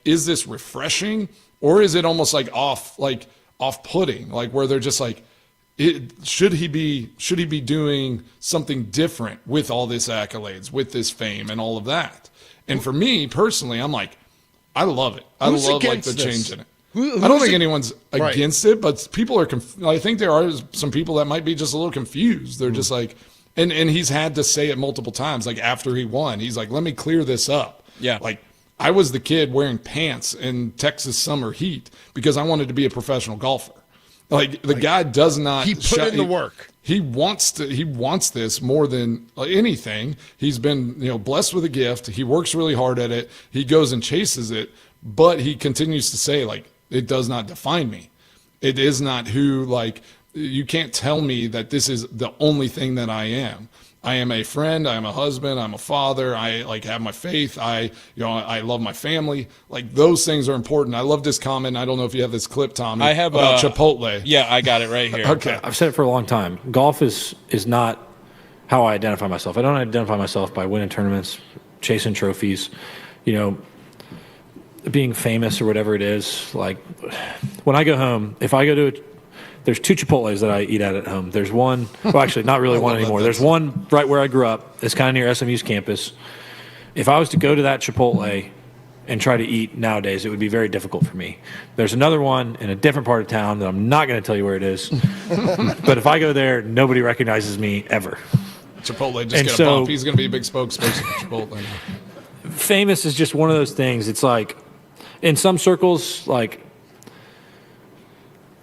Is this refreshing, or is it almost off-putting? Where they're just should he be doing something different with all this accolades, with this fame, and all of that? And for me personally, I'm I love it. I love the change in it. I don't think anyone's against it, but people are. I think there are some people that might be just a little confused. They're just and he's had to say it multiple times. After he won, he's let me clear this up. Yeah. I was the kid wearing pants in Texas summer heat because I wanted to be a professional golfer. The guy does not. He put in the work. He wants this more than anything. He's been blessed with a gift. He works really hard at it. He goes and chases it, but he continues to say it does not define me. It is not who, you can't tell me that this is the only thing that I am. I am a friend. I am a husband. I'm a father. I have my faith. I love my family. Those things are important. I love this comment. I don't know if you have this clip, Tommy. I have about Chipotle. Yeah, I got it right here. Okay. I've said it for a long time. Golf is not how I identify myself. I don't identify myself by winning tournaments, chasing trophies, being famous or whatever it is. When I go home, if I go to there's two Chipotles that I eat at home. There's one, well, actually, not really one anymore. There's one right where I grew up. It's kind of near SMU's campus. If I was to go to that Chipotle and try to eat nowadays, it would be very difficult for me. There's another one in a different part of town that I'm not going to tell you where it is. But if I go there, nobody recognizes me ever. Chipotle just get a bump. He's going to be a big spokesperson for Chipotle. Famous is just one of those things. It's in some circles,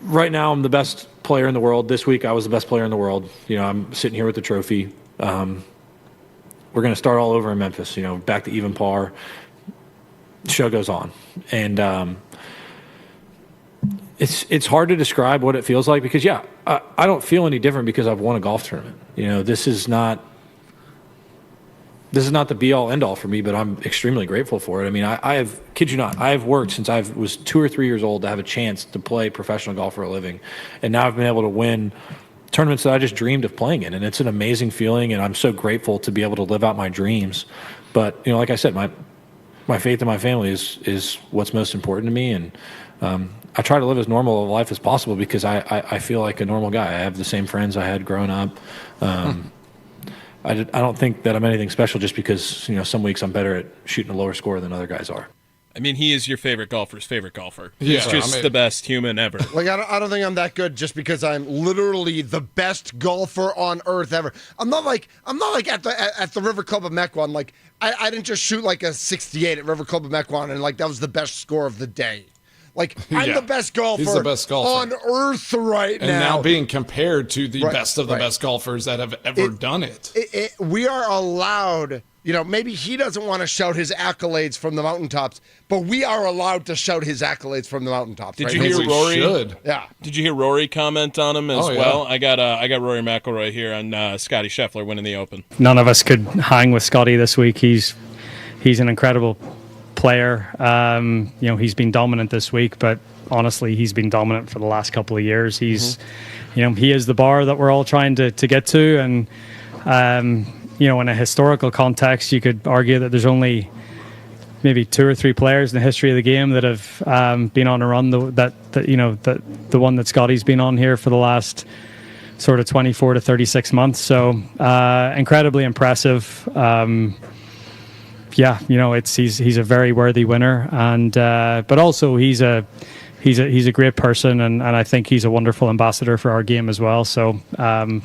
right now, I'm the best player in the world. This week, I was the best player in the world. I'm sitting here with the trophy. We're going to start all over in Memphis, back to even par. The show goes on. And it's hard to describe what it feels like because, I don't feel any different because I've won a golf tournament. This is not this is not the be all end all for me, but I'm extremely grateful for it. I mean, I have, kid you not, I have worked since I was 2 or 3 years old to have a chance to play professional golf for a living. And now I've been able to win tournaments that I just dreamed of playing in. And it's an amazing feeling. And I'm so grateful to be able to live out my dreams. But, you know, like I said, my faith in my family is what's most important to me. And I try to live as normal a life as possible because I feel like a normal guy. I have the same friends I had growing up. I don't think that I'm anything special just because, you know, some weeks I'm better at shooting a lower score than other guys are. I mean, he is your favorite golfer's favorite golfer. Yeah, He's just the best human ever. Like, I don't think I'm that good just because I'm literally the best golfer on earth ever. I'm not like at the River Club of Mequon. Like, I didn't just shoot like a 68 at River Club of Mequon and like that was the best score of the day. Like, I'm the best golfer, He's the best golfer on earth right now. And now being compared to the best of the best golfers that have ever done it. We are allowed, you know, maybe he doesn't want to shout his accolades from the mountaintops, but we are allowed to shout his accolades from the mountaintops. Did you hear Rory? Yeah. Did you hear Rory comment on him as well? I got Rory McIlroy here on Scotty Scheffler winning the Open. None of us could hang with Scotty this week. He's an incredible player. You know, he's been dominant this week, but honestly, he's been dominant for the last couple of years. He's, you know, he is the bar that we're all trying to get to. And, you know, in a historical context, you could argue that there's only maybe 2 or 3 players in the history of the game that have been on a run that the one that Scotty's been on here for the last sort of 24 to 36 months. So incredibly impressive. Yeah, you know, he's a very worthy winner, and but also he's a great person, and I think he's a wonderful ambassador for our game as well. So I'm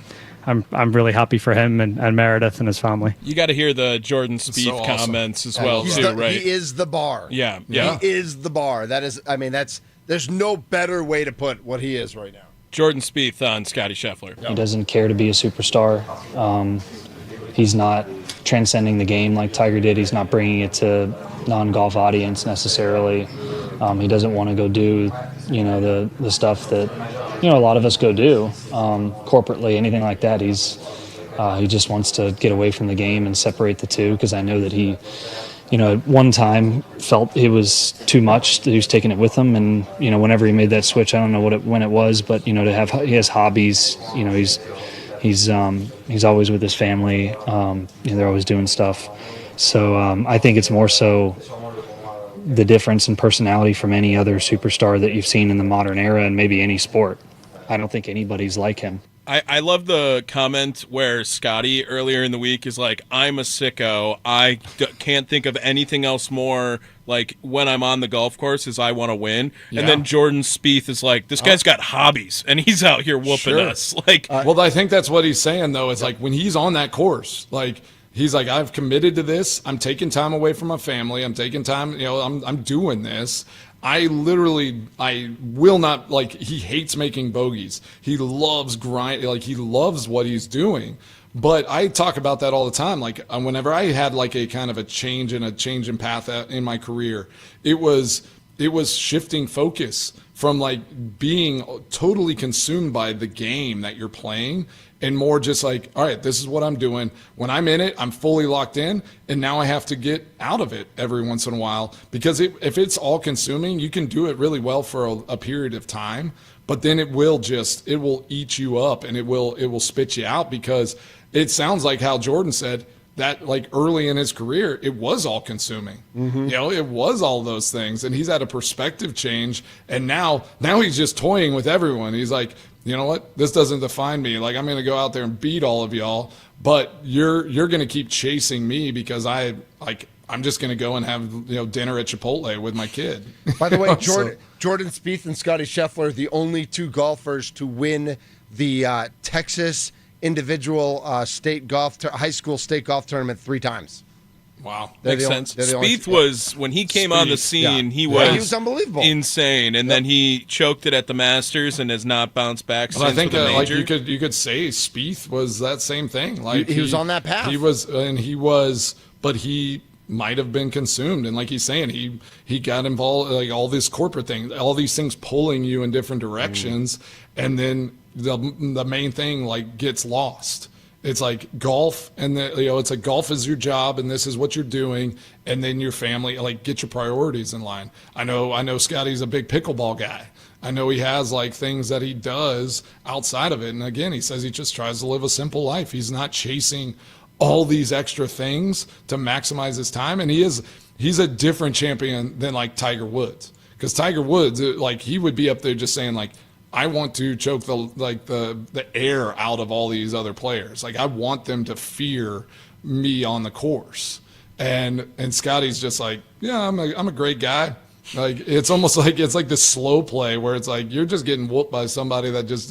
really happy for him and Meredith and his family. You got to hear the Jordan Spieth comments as well too, right? He is the bar. Yeah. He is the bar. That is, I mean, there's no better way to put what he is right now. Jordan Spieth on Scotty Scheffler. He doesn't care to be a superstar. He's not transcending the game like Tiger did. He's not bringing it to non-golf audience necessarily. He doesn't want to go do, you know, the stuff that, you know, a lot of us go do corporately, anything like that. He just wants to get away from the game and separate the two, because I know that he, you know, at one time felt it was too much, that he was taking it with him. And, you know, whenever he made that switch, I don't know when it was, but, you know, he has hobbies, you know, he's always with his family. You know, they're always doing stuff. So I think it's more so the difference in personality from any other superstar that you've seen in the modern era and maybe any sport. I don't think anybody's like him. I love the comment where Scotty earlier in the week is like, I'm a sicko. I can't think of anything else more like when I'm on the golf course is I want to win. Yeah. And then Jordan Spieth is like, this guy's got hobbies and he's out here whooping us. Like, well, I think that's what he's saying though. Is like when he's on that course, like he's like, I've committed to this. I'm taking time away from my family. I'm taking time, you know, I'm doing this. I will not, like, he hates making bogeys. He loves grind, like he loves what he's doing. But I talk about that all the time. Like whenever I had like a kind of a change in path in my career, it was shifting focus from like being totally consumed by the game that you're playing and more just like, all right, this is what I'm doing. When I'm in it, I'm fully locked in, and now I have to get out of it every once in a while, because if it's all consuming, you can do it really well for a period of time, but then it will eat you up and it will spit you out, because it sounds like how Jordan said that like early in his career, it was all consuming. Mm-hmm. You know, it was all those things, and he's had a perspective change, and now he's just toying with everyone. He's like, you know what? This doesn't define me. Like, I'm going to go out there and beat all of y'all, but you're going to keep chasing me because I'm just going to go and have, you know, dinner at Chipotle with my kid. By the way, Jordan Spieth and Scotty Scheffler are the only 2 golfers to win the Texas individual high school state golf tournament 3 times. Wow. Makes sense. Spieth was, when he came on the scene, he was unbelievable, insane, and then he choked it at the Masters and has not bounced back since. I think the major. like you could say Spieth was that same thing. Like he was on that path. But he might have been consumed, and like he's saying, he got involved, like all this corporate thing, all these things pulling you in different directions, and then the main thing like gets lost. It's like golf, and it's like golf is your job, and this is what you're doing, and then your family. Like, get your priorities in line. I know Scotty's a big pickleball guy. I know he has like things that he does outside of it, and again, he says he just tries to live a simple life. He's not chasing all these extra things to maximize his time, and he's a different champion than like Tiger Woods, because Tiger Woods, like, he would be up there just saying like, I want to choke the air out of all these other players. Like, I want them to fear me on the course. And Scotty's just like, yeah, I'm a great guy. Like, it's almost like it's like this slow play where it's like you're just getting whooped by somebody that just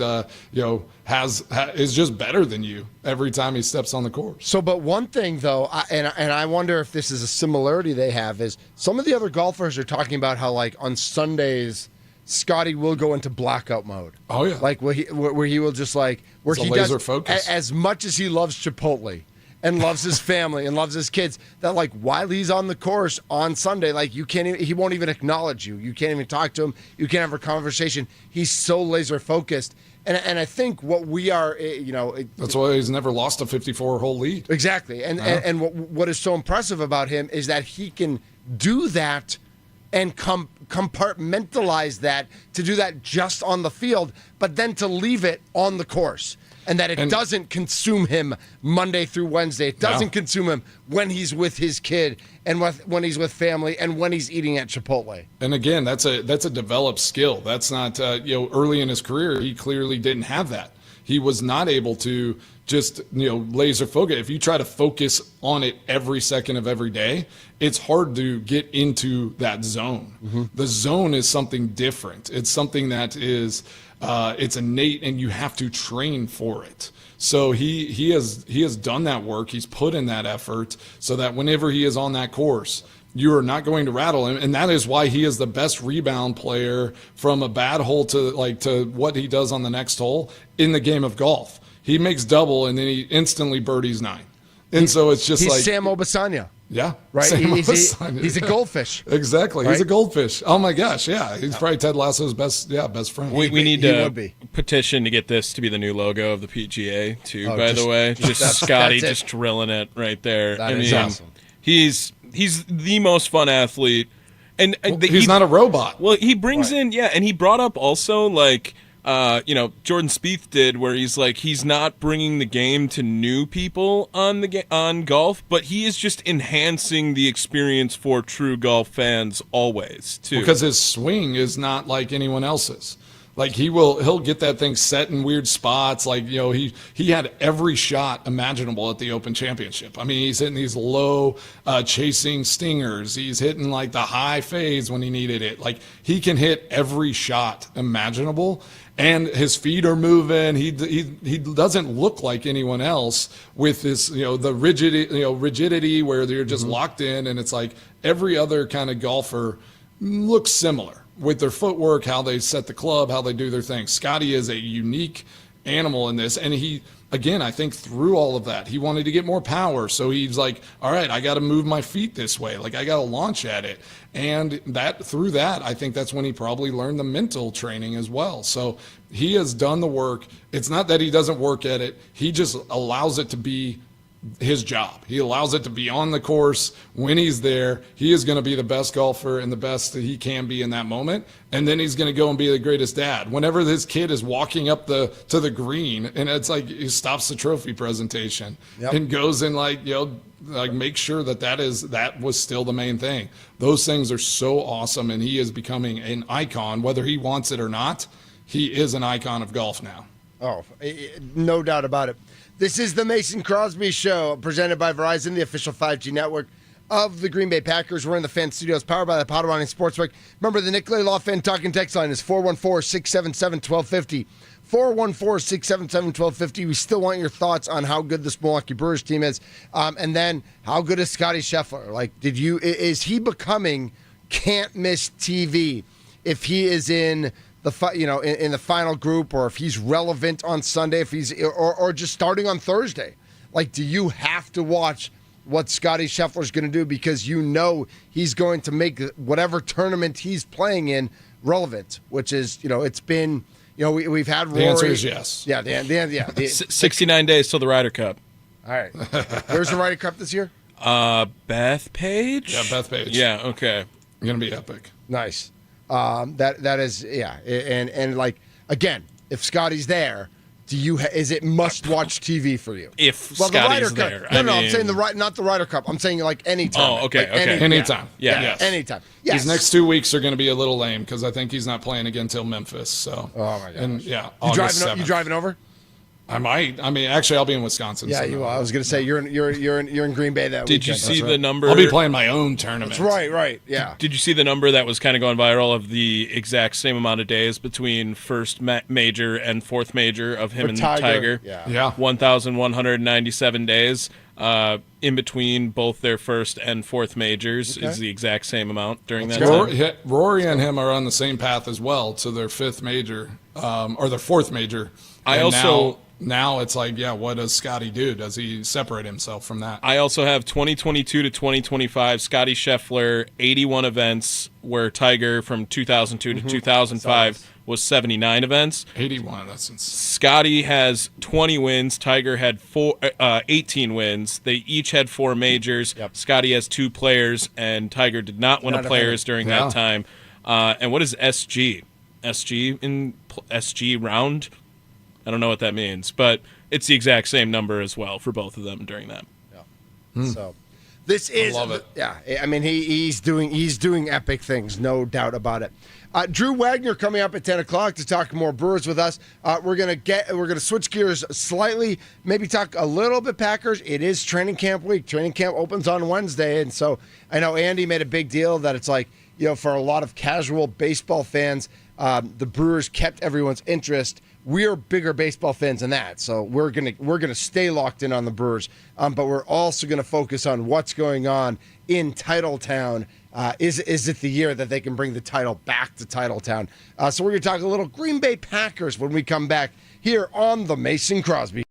is just better than you every time he steps on the course. So, but one thing though, and I wonder if this is a similarity they have, is some of the other golfers are talking about how, like, on Sundays, Scotty will go into blackout mode. Oh yeah, like where he will just like where he laser does focus. As much as he loves Chipotle and loves his family and loves his kids, that like while he's on the course on Sunday, like he won't even acknowledge you. You can't even talk to him. You can't have a conversation. He's so laser focused. And I think what we are, that's why he's never lost a 54-hole lead. Exactly. And what is so impressive about him is that he can do that and compartmentalize that, to do that just on the field, but then to leave it on the course. And that it doesn't consume him Monday through Wednesday. It doesn't consume him when he's with his kid and when he's with family and when he's eating at Chipotle. And again, that's a developed skill. That's not, early in his career, he clearly didn't have that. He was not able to just, laser focus. If you try to focus on it every second of every day, it's hard to get into that zone. Mm-hmm. The zone is something different. It's something that is, it's innate, and you have to train for it. So he has done that work. He's put in that effort so that whenever he is on that course, you are not going to rattle him. And that is why he is the best rebound player from a bad hole to what he does on the next hole in the game of golf. He makes double, and then he instantly birdies 9. And so it's just he's Sam Obasanya. Yeah. Right? He's a goldfish. Exactly. Right? He's a goldfish. Oh, my gosh. Yeah. He's probably Ted Lasso's best friend. We need to petition to get this to be the new logo of the PGA, too, by the way. Just Scotty just drilling it right there. That is awesome. He's the most fun athlete. And he's not a robot. Well, he brings in, and he brought up also, like, Jordan Spieth did, where he's like, he's not bringing the game to new people on golf, but he is just enhancing the experience for true golf fans always too. Because his swing is not like anyone else's. Like, he'll get that thing set in weird spots. Like, he had every shot imaginable at the Open Championship. I mean, he's hitting these low chasing stingers. He's hitting like the high fades when he needed it. Like, he can hit every shot imaginable, and his feet are moving. He doesn't look like anyone else with this, the rigidity where they're just locked in, and it's like every other kind of golfer looks similar with their footwork, how they set the club, how they do their thing. Scotty is a unique animal in this, and I think through all of that, he wanted to get more power. So he's like, all right, I got to move my feet this way. Like, I got to launch at it. And through that, I think that's when he probably learned the mental training as well. So he has done the work. It's not that he doesn't work at it. He just allows it to be his job. He allows it to be on the course when he's there. He is going to be the best golfer and the best that he can be in that moment. And then he's going to go and be the greatest dad. Whenever this kid is walking up to the green, and it's like he stops the trophy presentation and goes and make sure that was still the main thing. Those things are so awesome, and he is becoming an icon, whether he wants it or not. He is an icon of golf now. Oh, no doubt about it. This is the Mason Crosby Show, presented by Verizon, the official 5G network of the Green Bay Packers. We're in the Fan Studios, powered by the Potawatomi Sportsbook. Remember, the Nicolay Law Fan Talking text line is 414-677-1250. 414-677-1250. We still want your thoughts on how good this Milwaukee Brewers team is, and then how good is Scotty Scheffler? Like, is he becoming can't miss TV if he is in in the final group, or if he's relevant on Sunday, if he's or just starting on Thursday? Like, do you have to watch what Scotty Scheffler's going to do because he's going to make whatever tournament he's playing in relevant? Which is, it's been, we've had Rory. The answer is yes. Yeah, 69 days till the Ryder Cup. All right. Where's the Ryder Cup this year? Beth Page? Yeah, Beth Page. Yeah, okay. Going to be epic. Nice. That is, yeah. And like, again, if Scotty's there, is it must-watch TV for you? If Well, the Scotty's Ryder Cup. there. No, I'm saying not the Ryder Cup. I'm saying like anytime. Oh, okay, Like, okay. Anytime. Yeah. Yes. Anytime. Yes. These next 2 weeks are going to be a little lame because I think he's not playing again until Memphis. So. Oh my gosh. And yeah, You August driving? 7th. You driving over? I might. I mean, actually, I'll be in Wisconsin. Yeah, so you will. I was going to say you're in Green Bay that Did weekend. you see That's the right. number? I'll be playing my own tournament. That's right. Yeah. Did you see the number that was kind of going viral of the exact same amount of days between first major and fourth major of him and Tiger? Yeah. 1,197 days. In between both their first and fourth majors is the exact same amount during that time. Rory and him are on the same path as well to their fifth major, or their fourth major. Now it's like, what does Scotty do? Does he separate himself from that? I also have 2022 to 2025, Scotty Scheffler, 81 events, where Tiger from 2002 to 2005 was 79 events. 81, that's insane. Scotty has 20 wins. Tiger had 18 wins. They each had 4 majors. Yep. Scotty has 2 players, and Tiger did not win a players during that time. And what is SG? SG round? I don't know what that means, but it's the exact same number as well for both of them during that. Yeah. So this is, I love it. Yeah. I mean, he's doing epic things, no doubt about it. Drew Wagner coming up at 10 o'clock to talk more Brewers with us. We're gonna switch gears slightly, maybe talk a little bit Packers. It is training camp week. Training camp opens on Wednesday, and so I know Andy made a big deal that it's like, for a lot of casual baseball fans, the Brewers kept everyone's interest. We're bigger baseball fans than that, so we're gonna stay locked in on the Brewers. But we're also gonna focus on what's going on in Titletown. Is it the year that they can bring the title back to Titletown? So we're gonna talk a little Green Bay Packers when we come back here on the Mason Crosby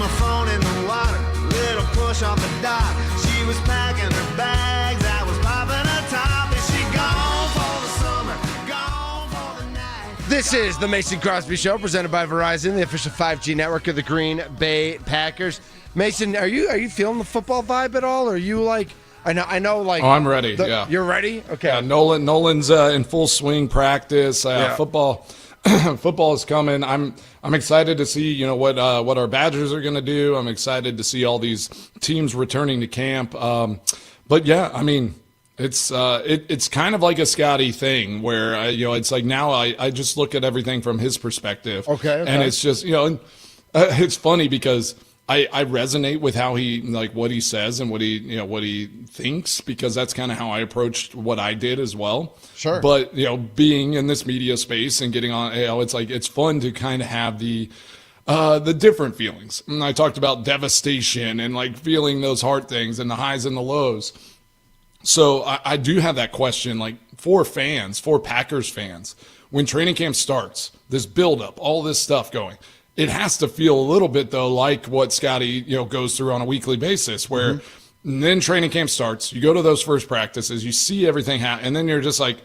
the phone in the water, little push off the dock. She was packing her bags, I was popping a top, and she gone for the summer, gone for the night. This is the Mason Crosby Show, presented by Verizon, the official 5G network of the Green Bay Packers. Mason, are you feeling the football vibe at all? Or are you like, I know, like. Oh, I'm ready. Yeah, you're ready. Okay. Yeah, Nolan's in full swing practice. Football is coming. I'm excited to see what our Badgers are going to do. I'm excited to see all these teams returning to camp. But yeah, I mean, it's kind of like a Scotty thing where it's like now I just look at everything from his perspective. Okay. And it's just it's funny because I resonate with how he what he says and what he thinks, because that's kind of how I approached what I did as well. Sure. But being in this media space and getting on, it's like it's fun to kind of have the different feelings. And I talked about devastation and like feeling those hard things and the highs and the lows. So I do have that question, like for Packers fans, when training camp starts, this buildup, all this stuff going. It has to feel a little bit, though, like what Scotty, goes through on a weekly basis, where then training camp starts, you go to those first practices, you see everything happen, and then you're just like,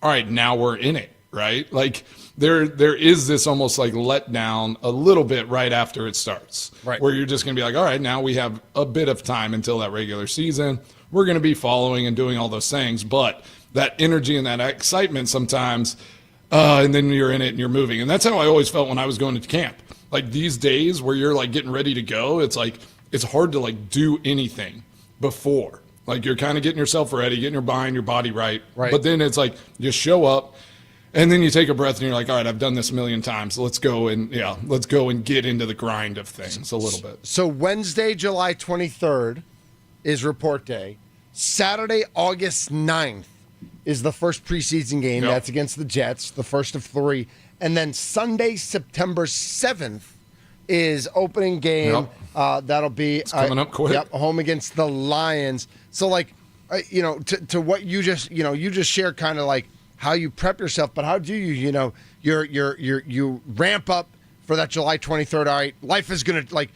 all right, now we're in it, right? Like there is this almost like letdown a little bit right after it starts, right? Where you're just going to be like, all right, now we have a bit of time until that regular season. We're going to be following and doing all those things, but that energy and that excitement sometimes, and then you're in it and you're moving. And that's how I always felt when I was going to camp. Like these days where you're like getting ready to go, it's like it's hard to like do anything before. Like you're kind of getting yourself ready, getting your mind, your body right. But then it's like you show up and then you take a breath and you're like, all right, I've done this a million times. Let's go and get into the grind of things a little bit. So Wednesday, July 23rd is report day. Saturday, August 9th is the first preseason game. Yep. That's against the Jets, the first of 3. And then Sunday, September 7th is opening game. Yep. That'll be it's coming up quick. Yep, home against the Lions. So like, to what you just shared, kind of like how you prep yourself, but how do you you ramp up for that July 23rd? All right, life is gonna like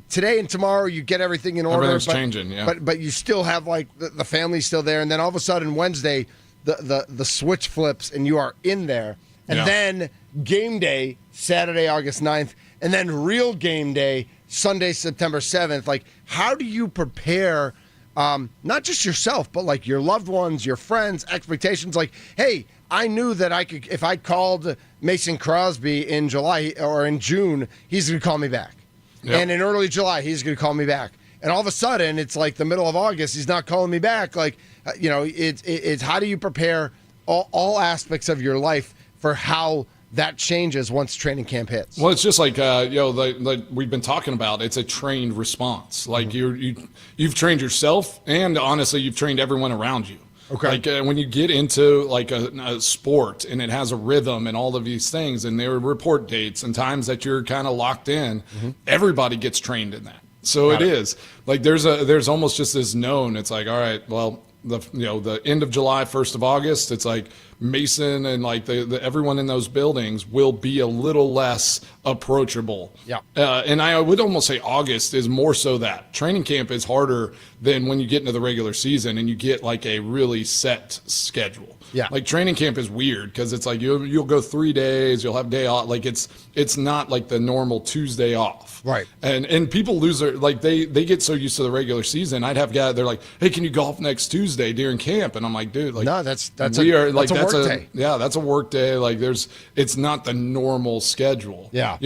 today and tomorrow you get everything in order. Everything's changing, yeah. But you still have like the family's still there, and then all of a sudden Wednesday the switch flips and you are in there. And then game day, Saturday, August 9th, and then real game day, Sunday, September 7th. Like, how do you prepare, not just yourself, but like your loved ones, your friends, expectations? Like, hey, I knew that I could, if I called Mason Crosby in July or in June, he's going to call me back. Yep. And in early July, he's going to call me back. And all of a sudden, it's like the middle of August, he's not calling me back. Like, it's how do you prepare all aspects of your life for how that changes once training camp hits? Well, it's just like like we've been talking about. It's a trained response. Like you've trained yourself, and honestly, you've trained everyone around you. Okay. Like when you get into like a sport and it has a rhythm and all of these things, and there are report dates and times that you're kind of locked in, everybody gets trained in that. So it is like there's almost just this known. It's like, all right, well, the end of July, 1st of August, it's like Mason and like the everyone in those buildings will be a little less approachable. Yeah. And I would almost say August is more so that. Training camp is harder than when you get into the regular season and you get like a really set schedule. Yeah. Like training camp is weird because it's like you'll go 3 days, you'll have day off. Like it's not like the normal Tuesday off. Right. And people lose their, like they get so used to the regular season. I'd have guys, they're like, hey, can you golf next Tuesday during camp? And I'm like, dude, like, no, that's a work day. Yeah, that's a work day. Like it's not the normal schedule. Yeah.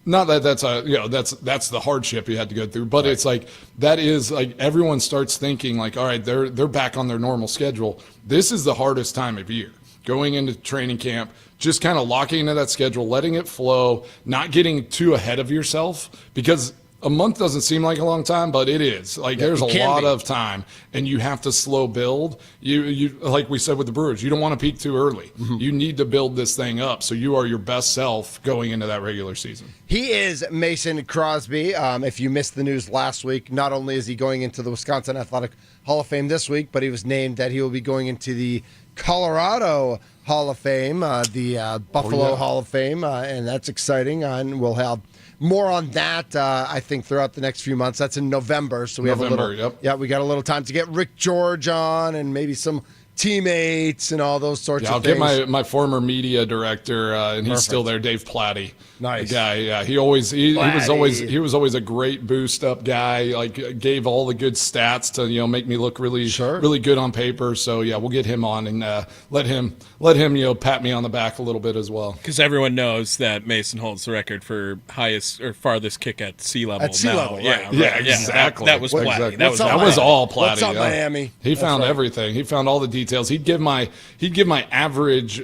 Not that that's that's the hardship you had to go through, but it's like that is like everyone starts thinking like, all right, they're back on their normal schedule. This is the hardest time of year, going into training camp, just kind of locking into that schedule, letting it flow, not getting too ahead of yourself, because a month doesn't seem like a long time, but it is. Like there's a lot of time, and you have to slow build. You like we said with the Brewers, you don't want to peak too early. You need to build this thing up so you are your best self going into that regular season. He is Mason Crosby. If you missed the news last week, not only is he going into the Wisconsin Athletic Hall of Fame this week, but he was named that he will be going into the Colorado Hall of Fame, the Buffalo Hall of Fame, and that's exciting. And we'll have more on that, I think, throughout the next few months. That's in November, so we have a little. Yep. Yeah, we got a little time to get Rick George on and maybe some teammates and all those sorts I'll of things. get my former media director, and he's still there, Dave Platty. Nice the guy. Yeah, he was always a great boost up guy. Like gave all the good stats to make me look really good on paper. So yeah, we'll get him on and let him pat me on the back a little bit as well. Because everyone knows that Mason holds the record for highest or farthest kick at sea level. At sea level, yeah, right. Yeah, exactly. That was Platty. Exactly. That was all Platty. What's up, Miami? He found everything. He found all the details. He'd give my average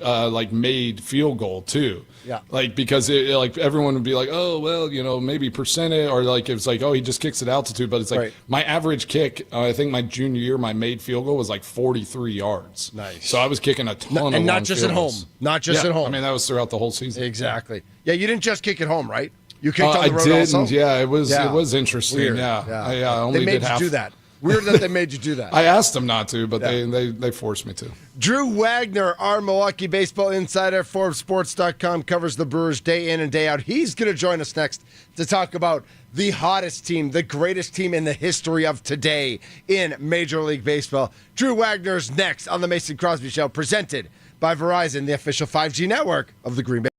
made field goal too. Yeah. Because everyone would be like, oh well, maybe percent it, or it's like, oh, he just kicks at altitude. But it's like my average kick. I think my junior year, my made field goal was 43 yards. Nice. So I was kicking a ton of and not long just field at home. goals. Not just at home. I mean, that was throughout the whole season. Exactly. Yeah, you didn't just kick at home, right? You kicked on the road I didn't. also? Yeah, it was interesting. Weird. Yeah. I only they made did you half. do that. Weird that they made you do that. I asked them not to, but they forced me to. Drew Wagner, our Milwaukee baseball insider, ForbesSports.com, covers the Brewers day in and day out. He's going to join us next to talk about the hottest team, the greatest team in the history of today in Major League Baseball. Drew Wagner's next on the Mason Crosby Show, presented by Verizon, the official 5G network of the Green Bay.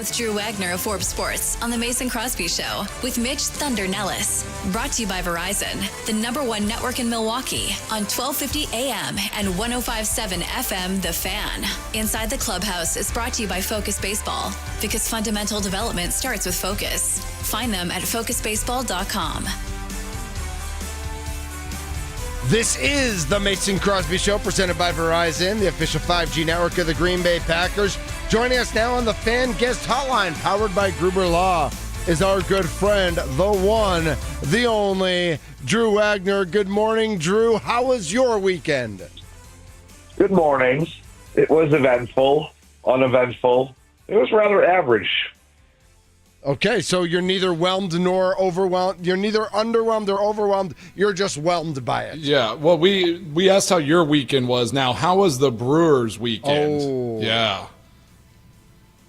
with Drew Wagner of Forbes Sports on The Mason Crosby Show with Mitch Thunder Nelles. Brought to you by Verizon, the #1 network in Milwaukee on 1250 AM and 105.7 FM The Fan. Inside the Clubhouse is brought to you by Focus Baseball, because fundamental development starts with focus. Find them at focusbaseball.com. This is the Mason Crosby Show, presented by Verizon, the official 5G network of the Green Bay Packers. Joining us now on the Fan Guest Hotline, powered by Gruber Law, is our good friend, the one, the only, Drew Wagner. Good morning, Drew. How was your weekend? Good morning. It was eventful, uneventful. It was rather average. Okay, so you're neither whelmed nor overwhelmed. You're neither underwhelmed or overwhelmed. You're just whelmed by it. Yeah, well, we asked how your weekend was. Now, how was the Brewers' weekend? Oh. Yeah.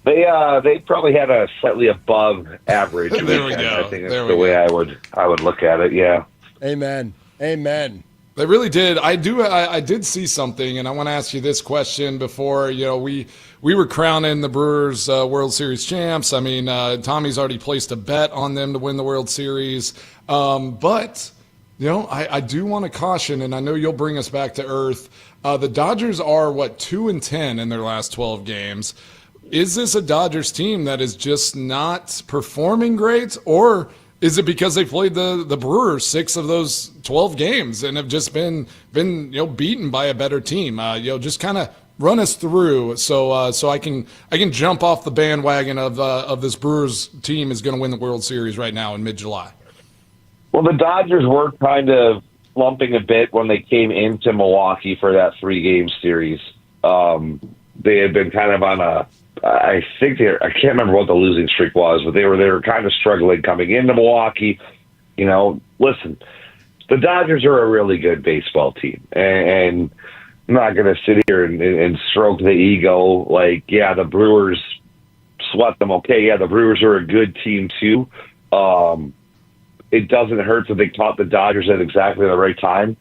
They probably had a slightly above average There weekend. we go. I think that's the way I would look at it, yeah. Amen. Amen. They really did. I did see something, and I want to ask you this question before, we were crowning the Brewers World Series champs. I mean, Tommy's already placed a bet on them to win the World Series. But, I do want to caution, and I know you'll bring us back to earth. The Dodgers are, 2-10 in their last 12 games. Is this a Dodgers team that is just not performing great, or is it because they played the Brewers 6 of those 12 games and have just been beaten by a better team? Just kind of run us through so I can jump off the bandwagon of this Brewers team is going to win the World Series right now in mid-July. Well, the Dodgers were kind of slumping a bit when they came into Milwaukee for that 3-game series. They had been kind of on I can't remember what the losing streak was, but they were kind of struggling coming into Milwaukee. Listen, the Dodgers are a really good baseball team, and I'm not going to sit here and stroke the ego the Brewers swept them. Okay, yeah, the Brewers are a good team too. It doesn't hurt that they caught the Dodgers at exactly the right time.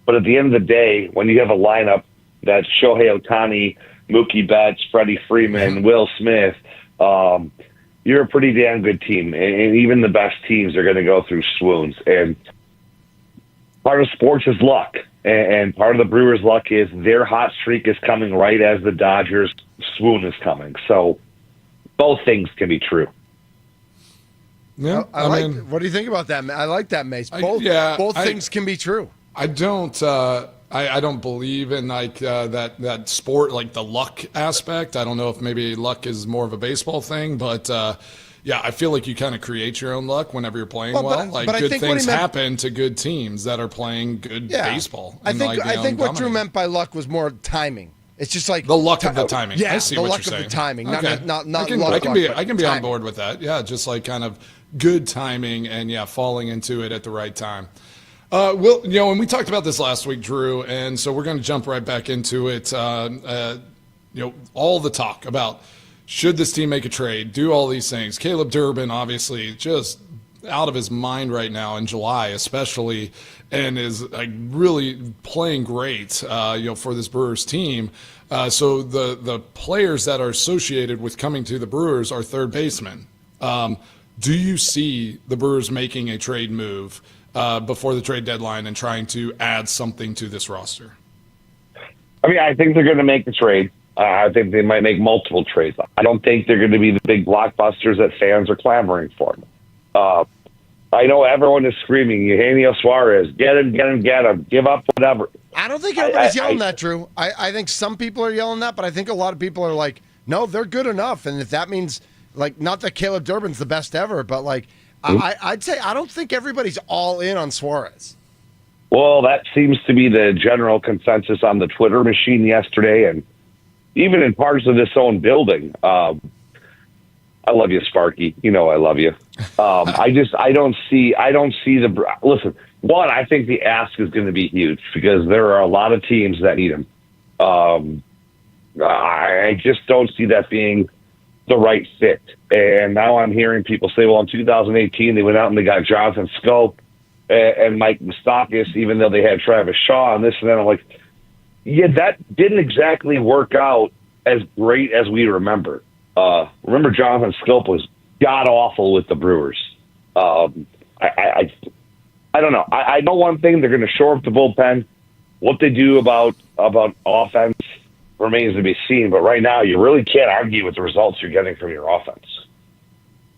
But at the end of the day, when you have a lineup that's Shohei Ohtani, Mookie Betts, Freddie Freeman, Will Smith, you're a pretty damn good team. And even the best teams are going to go through swoons. And part of sports is luck. And part of the Brewers' luck is their hot streak is coming right as the Dodgers' swoon is coming. So both things can be true. Yeah, what do you think about that? I like that, Mace. Both things can be true. I don't. I don't believe in that sport, the luck aspect. I don't know if maybe luck is more of a baseball thing, but I feel like you kind of create your own luck whenever you're playing well. Good things happen to good teams that are playing good baseball. I think what Drew meant by luck was more timing. It's just like the luck of the timing. Yeah, I see the what luck you're saying. of the timing. Okay. Not I can be timing. on board with that. Yeah, just kind of good timing and falling into it at the right time. And we talked about this last week, Drew, and so we're going to jump right back into it. All the talk about should this team make a trade, do all these things. Caleb Durbin, obviously, just out of his mind right now in July, especially, and is really playing great, for this Brewers team. So the players that are associated with coming to the Brewers are third basemen. Do you see the Brewers making a trade move before the trade deadline and trying to add something to this roster? I think they're going to make the trade. I think they might make multiple trades. I don't think they're going to be the big blockbusters that fans are clamoring for. I know everyone is screaming, Eugenio Suarez, get him, give up whatever. I don't think everybody's yelling that, Drew. I think some people are yelling that, but I think a lot of people are like, no, they're good enough. And if that means, not that Caleb Durbin's the best ever, but I'd say I don't think everybody's all in on Suarez. Well, that seems to be the general consensus on the Twitter machine yesterday, and even in parts of this own building. I love you, Sparky. You know I love you. I don't see the – listen, one, I think the ask is going to be huge because there are a lot of teams that need him. I just don't see that being the right fit. And now I'm hearing people say, well, in 2018, they went out and they got Jonathan Scope and Mike Moustakas, even though they had Travis Shaw and this and that. I'm like, yeah, that didn't exactly work out as great as we remember. Remember, Jonathan Scope was god awful with the Brewers. I don't know. I know one thing: they're going to shore up the bullpen. What they do about offense remains to be seen. But right now, you really can't argue with the results you're getting from your offense.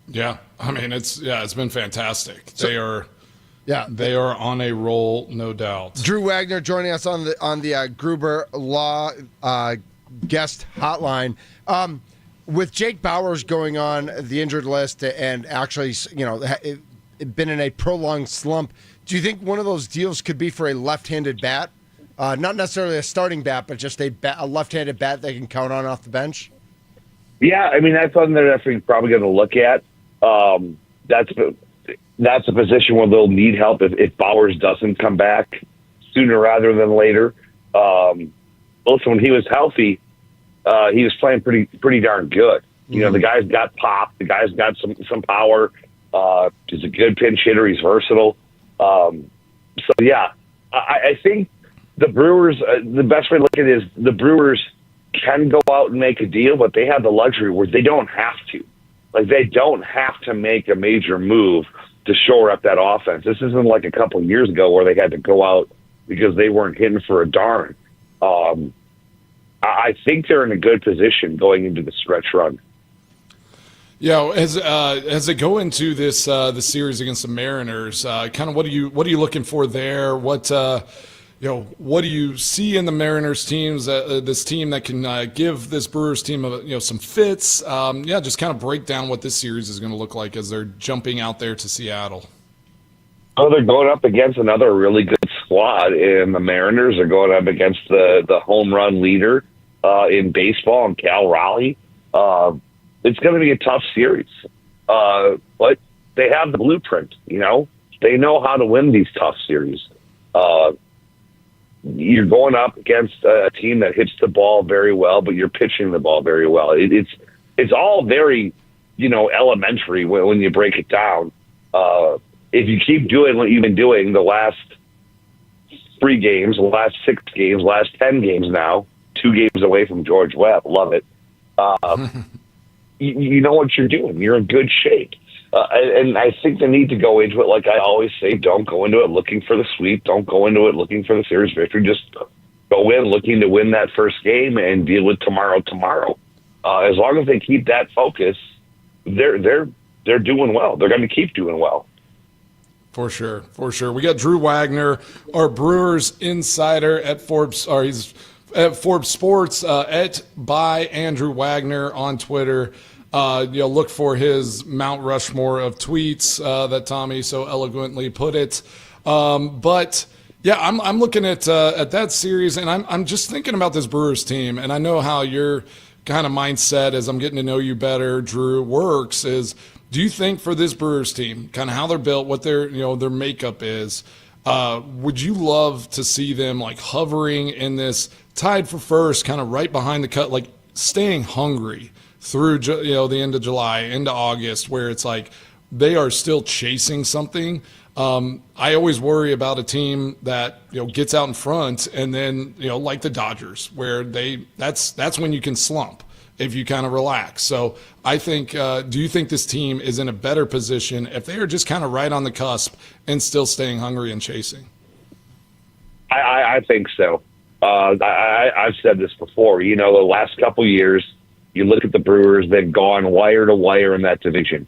Yeah, I mean it's been fantastic. They are on a roll, no doubt. Drew Wagner joining us on the Gruber Law guest hotline. With Jake Bauers going on the injured list and actually, been in a prolonged slump, do you think one of those deals could be for a left-handed bat? Not necessarily a starting bat, but just a left-handed bat they can count on off the bench? Yeah, I mean, that's something they're definitely probably going to look at. That's a position where they'll need help if Bauers doesn't come back sooner rather than later. Also, when he was healthy, he was playing pretty darn good. You know, the guy's got pop. The guy's got some power. He's a good pinch hitter. He's versatile. I think the Brewers, the best way to look at it is the Brewers can go out and make a deal, but they have the luxury where they don't have to. Like, they don't have to make a major move to shore up that offense. This isn't like a couple of years ago where they had to go out because they weren't hitting for a darn. I think they're in a good position going into the stretch run. Yeah, as they go into this the series against the Mariners, kind of what are you looking for there? What do you see in the Mariners teams? This team that can give this Brewers team some fits. Just kind of break down what this series is going to look like as they're jumping out there to Seattle. Oh, they're going up against another really good squad, and the Mariners are going up against the home run leader in baseball, and Cal Raleigh. It's going to be a tough series, but they have the blueprint. They know how to win these tough series. You're going up against a team that hits the ball very well, but you're pitching the ball very well. It's all very, elementary when you break it down. If you keep doing what you've been doing the last 3 games, the last 6 games, last 10 games now, 2 games away from George Webb, love it. You know what you're doing. You're in good shape. And I think they need to go into it, like I always say, don't go into it looking for the sweep. Don't go into it looking for the series victory. Just go in looking to win that first game and deal with tomorrow. As long as they keep that focus, they're doing well. They're going to keep doing well. For sure. We got Drew Wagner, our Brewers insider at Forbes, or he's at Forbes Sports, by Andrew Wagner on Twitter. Look for his Mount Rushmore of tweets that Tommy so eloquently put it. I'm looking at that series, and I'm just thinking about this Brewers team, and I know how your kind of mindset, as I'm getting to know you better, Drew, works. Is, do you think for this Brewers team, kind of how they're built, what their makeup is, would you love to see them like hovering in this tied for first, kind of right behind the cut, like staying hungry through the end of July into August, where it's like they are still chasing something? I always worry about a team that gets out in front and then like the Dodgers, where that's when you can slump if you kind of relax. So I think, do you think this team is in a better position if they are just kind of right on the cusp and still staying hungry and chasing? I think so. I've said this before. The last couple of years, you look at the Brewers, they've gone wire to wire in that division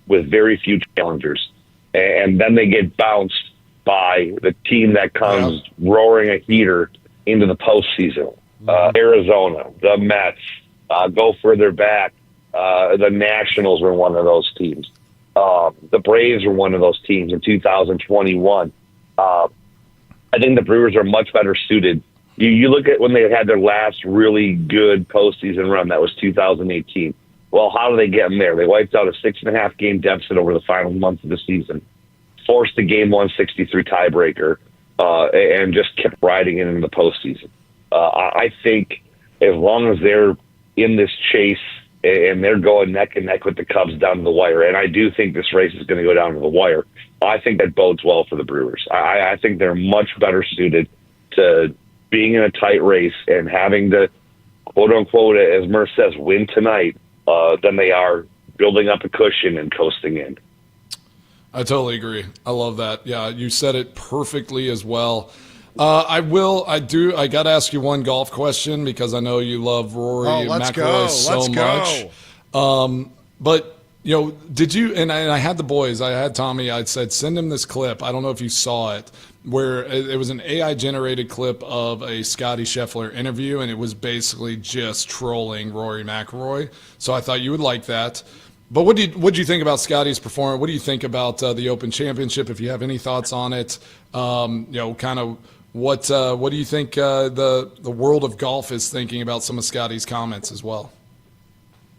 with very few challengers. And then they get bounced by the team that comes roaring a heater into the postseason. Arizona, the Mets, go further back. The Nationals were one of those teams. The Braves were one of those teams in 2021. I think the Brewers are much better suited. You look at when they had their last really good postseason run, that was 2018. Well, how do they get them there? They wiped out a 6.5 game deficit over the final month of the season, forced a game 163 tiebreaker, and just kept riding it into the postseason. I think as long as they're in this chase and they're going neck and neck with the Cubs down to the wire, and I do think this race is going to go down to the wire, I think that bodes well for the Brewers. I think they're much better suited to being in a tight race and having to quote unquote, as Murph says, win tonight, than they are building up a cushion and coasting in. I totally agree. I love that. Yeah, you said it perfectly as well. I got to ask you one golf question because I know you love Rory McIlroy so much. But, did you, and I had the boys, I had Tommy, I said, send him this clip. I don't know if you saw it, where it was an AI-generated clip of a Scotty Scheffler interview, and it was basically just trolling Rory McIlroy. So I thought you would like that. But what do you think about Scotty's performance? What do you think about the Open Championship? If you have any thoughts on it, kind of what do you think the world of golf is thinking about some of Scotty's comments as well?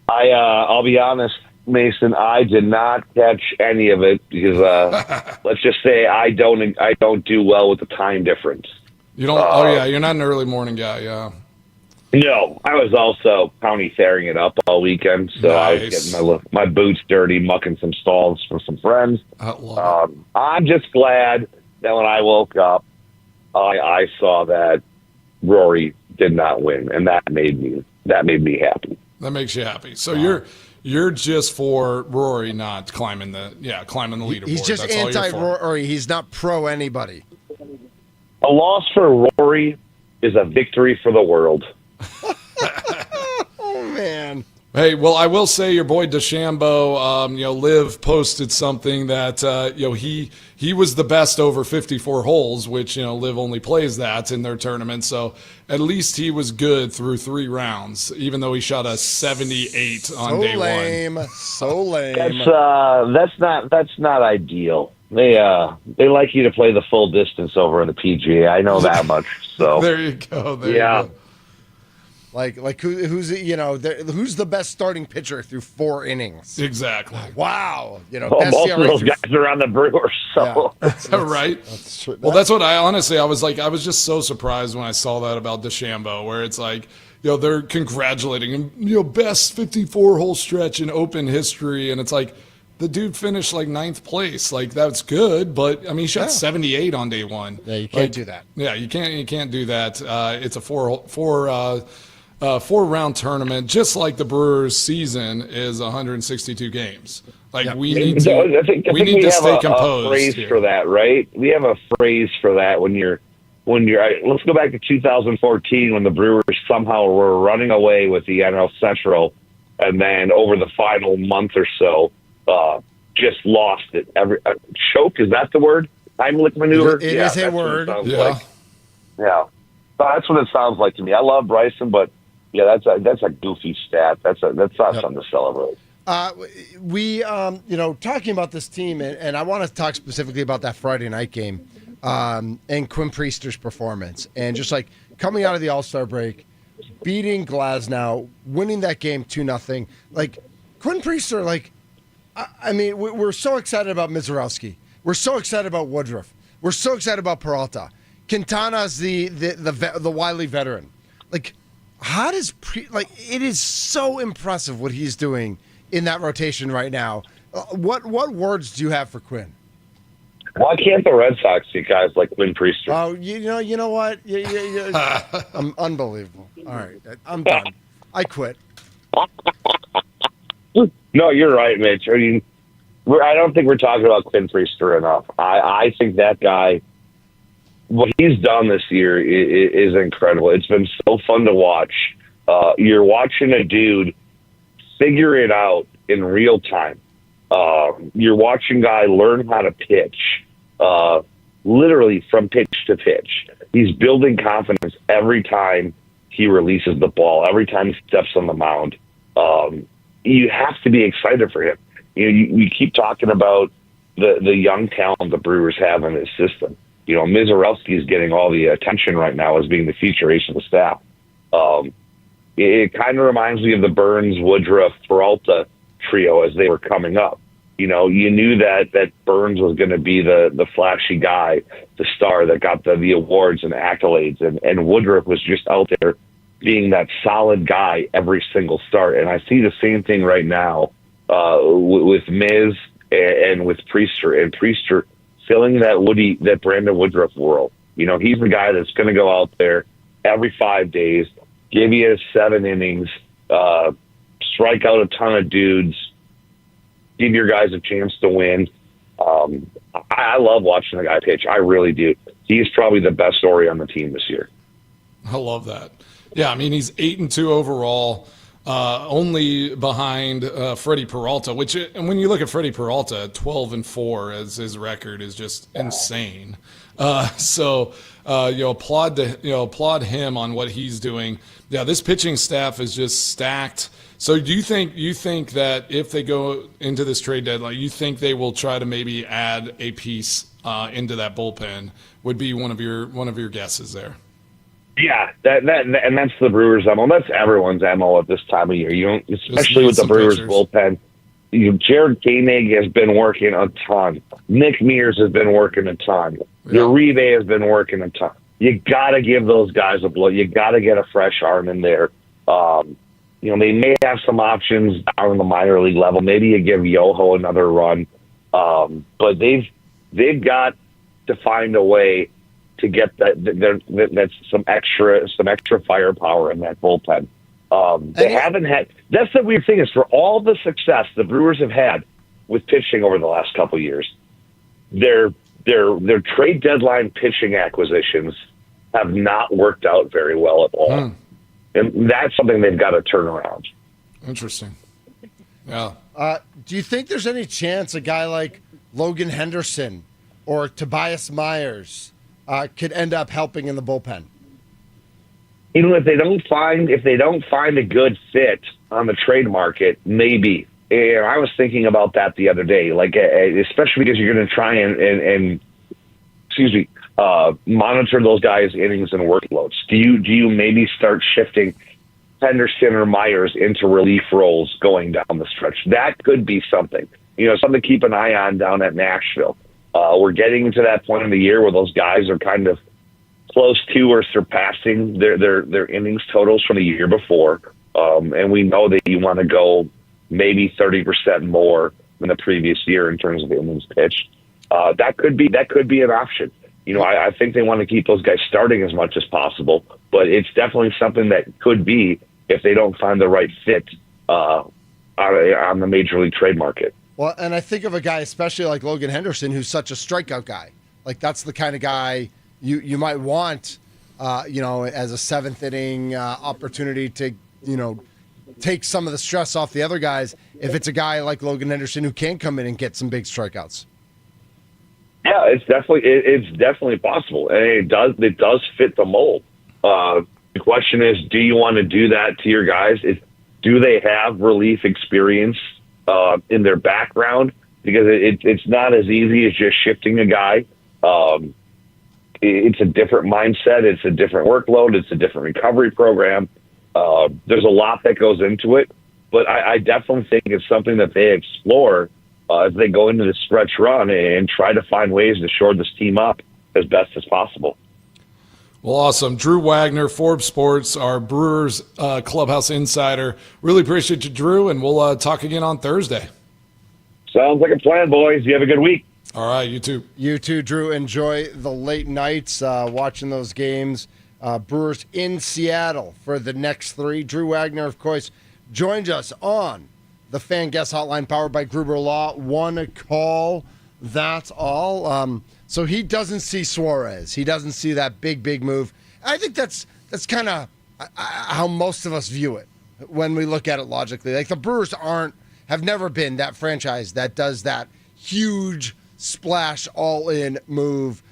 I'll be honest, Mason. I did not catch any of it because let's just say I don't do well with the time difference. You don't? You're not an early morning guy. Yeah. No, I was also county fairing it up all weekend, so nice. I was getting my boots dirty, mucking some stalls for some friends. I'm just glad that when I woke up, I saw that Rory did not win, and that made me happy. That makes you happy. So you're just for Rory not climbing the leaderboard. He's just anti-Rory. He's not pro anybody. A loss for Rory is a victory for the world. Oh man! Hey, well, I will say your boy DeChambeau, Liv posted something that he was the best over 54 holes, which Liv only plays that in their tournament. So at least he was good through 3 rounds, even though he shot a 78 on day one. So lame. That's not ideal. They like you to play the full distance over in the PGA. I know that much. So there you go. You go. Like who's the best starting pitcher through 4 innings? Exactly. Wow. Most of those guys are on the Brewers. So yeah, right. That's true. Well, that's what I was just so surprised when I saw that about DeChambeau, where it's like, they're congratulating him, best 54-hole stretch in Open history, and it's like the dude finished like 9th place. Like that's good, but I mean he shot 78 on day one. Yeah, you can't do that. Yeah, you can't do that. It's a four-round tournament, just like the Brewers' season is 162 games. Like we need to stay composed. A phrase for that, right? We have a phrase for that when you're. Let's go back to 2014 when the Brewers somehow were running away with the NL Central, and then over the final month or so, just lost it. Choke, is that the word? Heimlich maneuver. It is a word. Yeah. Yeah. That's what it sounds like to me. I love Bryson, but yeah, that's a goofy stat. That's not something to celebrate. We talking about this team, and I want to talk specifically about that Friday night game, and Quinn Priester's performance, and just like coming out of the All-Star break, beating Glasnow, winning that game 2-0. Like Quinn Priester, we're so excited about Mizorowski. We're so excited about Woodruff. We're so excited about Peralta. Quintana's the wily veteran. Like, how does it is so impressive what he's doing in that rotation right now. What words do you have for Quinn? Why can't the Red Sox see guys like Quinn Priester? Oh, you know what? I'm unbelievable. All right, I'm done. I quit. No, you're right, Mitch. I mean, I don't think we're talking about Quinn Priester enough. I think that guy, what he's done this year is incredible. It's been so fun to watch. You're watching a dude figure it out in real time. You're watching a guy learn how to pitch, literally from pitch to pitch. He's building confidence every time he releases the ball, every time he steps on the mound. You have to be excited for him. You keep talking about the young talent the Brewers have in this system. Mizorowski is getting all the attention right now as being the future ace of the staff. It kind of reminds me of the Burns, Woodruff, Peralta trio as they were coming up. You knew that Burns was going to be the flashy guy, the star that got the awards and accolades, and Woodruff was just out there being that solid guy every single start. And I see the same thing right now with Miz and with Priester, and Priester filling that Brandon Woodruff world. He's the guy that's going to go out there every 5 days, give you 7 innings, strike out a ton of dudes, give your guys a chance to win. I love watching the guy pitch. I really do. He's probably the best story on the team this year. I love that. Yeah, I mean, he's 8-2 overall, only behind Freddie Peralta, and when you look at Freddie Peralta, 12-4 as his record is just insane. So applaud him on what he's doing. Yeah, this pitching staff is just stacked. So do you think that if they go into this trade deadline, you think they will try to maybe add a piece into that bullpen? Would be one of your guesses there. Yeah, and that's the Brewers' MO. That's everyone's MO at this time of year. You don't, especially with the Brewers bullpen. Jared Koenig has been working a ton. Nick Mears has been working a ton. Uribe has been working a ton. You got to give those guys a blow. You got to get a fresh arm in there. They may have some options down in the minor league level. Maybe you give Yoho another run, but they've got to find a way to get that's some extra firepower in that bullpen. They haven't had. That's the weird thing is for all the success the Brewers have had with pitching over the last couple of years, their trade deadline pitching acquisitions have not worked out very well at all. And that's something they've got to turn around. Interesting. Yeah. Do you think there's any chance a guy like Logan Henderson or Tobias Myers could end up helping in the bullpen? If they don't find a good fit on the trade market, maybe. And I was thinking about that the other day, especially because you're going to try and monitor those guys' innings and workloads. Do you maybe start shifting Henderson or Myers into relief roles going down the stretch? That could be something. Something to keep an eye on down at Nashville. We're getting to that point in the year where those guys are kind of close to or surpassing their innings totals from the year before. And we know that you want to go maybe 30% more than the previous year in terms of innings pitched. That could be an option. I think they want to keep those guys starting as much as possible, but it's definitely something that could be if they don't find the right fit on the major league trade market. Well, and I think of a guy, especially like Logan Henderson, who's such a strikeout guy. Like that's the kind of guy you might want, as a seventh inning opportunity to, take some of the stress off the other guys. If it's a guy like Logan Henderson who can come in and get some big strikeouts. Yeah, it's definitely possible, and it does fit the mold. The question is, do you want to do that to your guys? Do they have relief experience in their background? Because it's not as easy as just shifting a guy. It's a different mindset. It's a different workload. It's a different recovery program. There's a lot that goes into it, but I definitely think it's something that they explore as they go into the stretch run and try to find ways to shore this team up as best as possible. Well, awesome. Drew Wagner, Forbes Sports, our Brewers clubhouse insider. Really appreciate you, Drew, and we'll talk again on Thursday. Sounds like a plan, boys. You have a good week. All right, you too. You too, Drew. Enjoy the late nights watching those games. Brewers in Seattle for the next 3. Drew Wagner, of course, joins us on the Fan Guest Hotline powered by Gruber Law. One call, that's all. So he doesn't see Suarez. He doesn't see that big move. I think that's kind of how most of us view it when we look at it logically. Like the Brewers have never been that franchise that does that huge splash all-in move.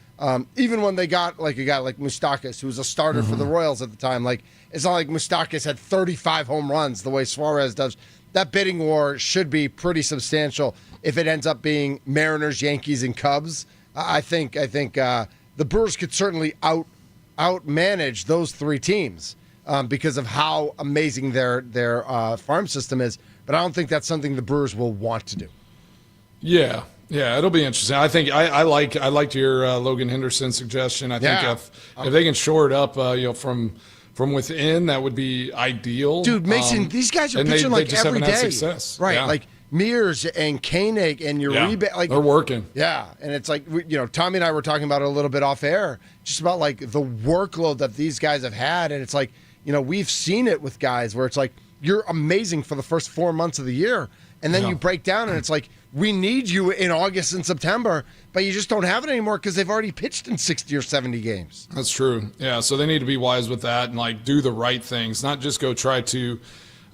Even when they got like a guy like Moustakas, who was a starter for the Royals at the time, like it's not like Moustakas had 35 home runs the way Suarez does. That bidding war should be pretty substantial if it ends up being Mariners, Yankees, and Cubs. I think the Brewers could certainly outmanage those 3 teams because of how amazing their farm system is. But I don't think that's something the Brewers will want to do. Yeah, it'll be interesting. I think I liked your Logan Henderson suggestion. I think if they can shore it up, from within, that would be ideal. Dude, Mason, these guys are pitching they just every haven't had day. success. Right, yeah. like Mears and Koenig and Uribe. Like they're working. Yeah, and it's like, Tommy and I were talking about it a little bit off air, just about like the workload that these guys have had, and it's like, we've seen it with guys where it's like, you're amazing for the first 4 months of the year, and then you break down and it's like, we need you in August and September, but you just don't have it anymore because they've already pitched in 60 or 70 games. That's true. Yeah, so they need to be wise with that and like do the right things, not just go try to,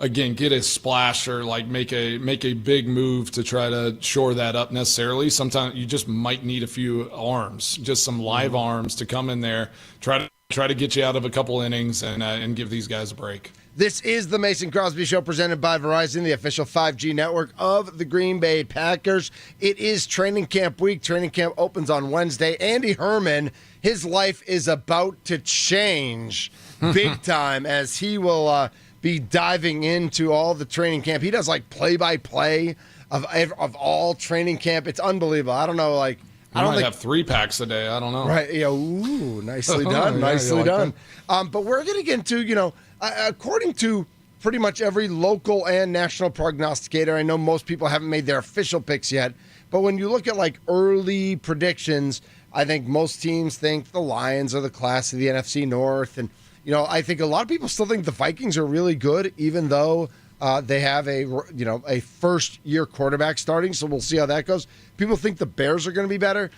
again, get a splash or like make a big move to try to shore that up necessarily. Sometimes you just might need a few arms, just some live arms to come in there, try to get you out of a couple innings and give these guys a break. This is the Mason Crosby Show presented by Verizon, the official 5G network of the Green Bay Packers. It is training camp week. Training camp opens on Wednesday. Andy Herman, his life is about to change big time as he will be diving into all the training camp. He does like play-by-play of all training camp. It's unbelievable. I don't know, like, I don't have 3 packs a day. I don't know. Right. Ooh, nicely done. Nicely done. But we're going to get into, according to pretty much every local and national prognosticator, I know most people haven't made their official picks yet, but when you look at like early predictions, I think most teams think the Lions are the class of the NFC North. And, I think a lot of people still think the Vikings are really good, even though they have a first-year quarterback starting, so we'll see how that goes. People think the Bears are going to be better.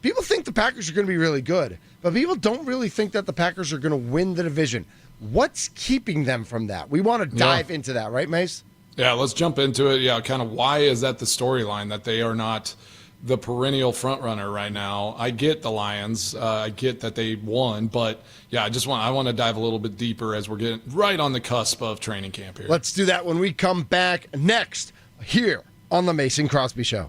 People think the Packers are going to be really good, but people don't really think that the Packers are going to win the division. What's keeping them from that? We want to dive into that, right, Mace? Yeah, let's jump into it. Yeah, kind of why is that the storyline that they are not the perennial front runner right now? I get the Lions. I get that they won, but yeah, I want to dive a little bit deeper as we're getting right on the cusp of training camp here. Let's do that when we come back next here on the Mason Crosby Show.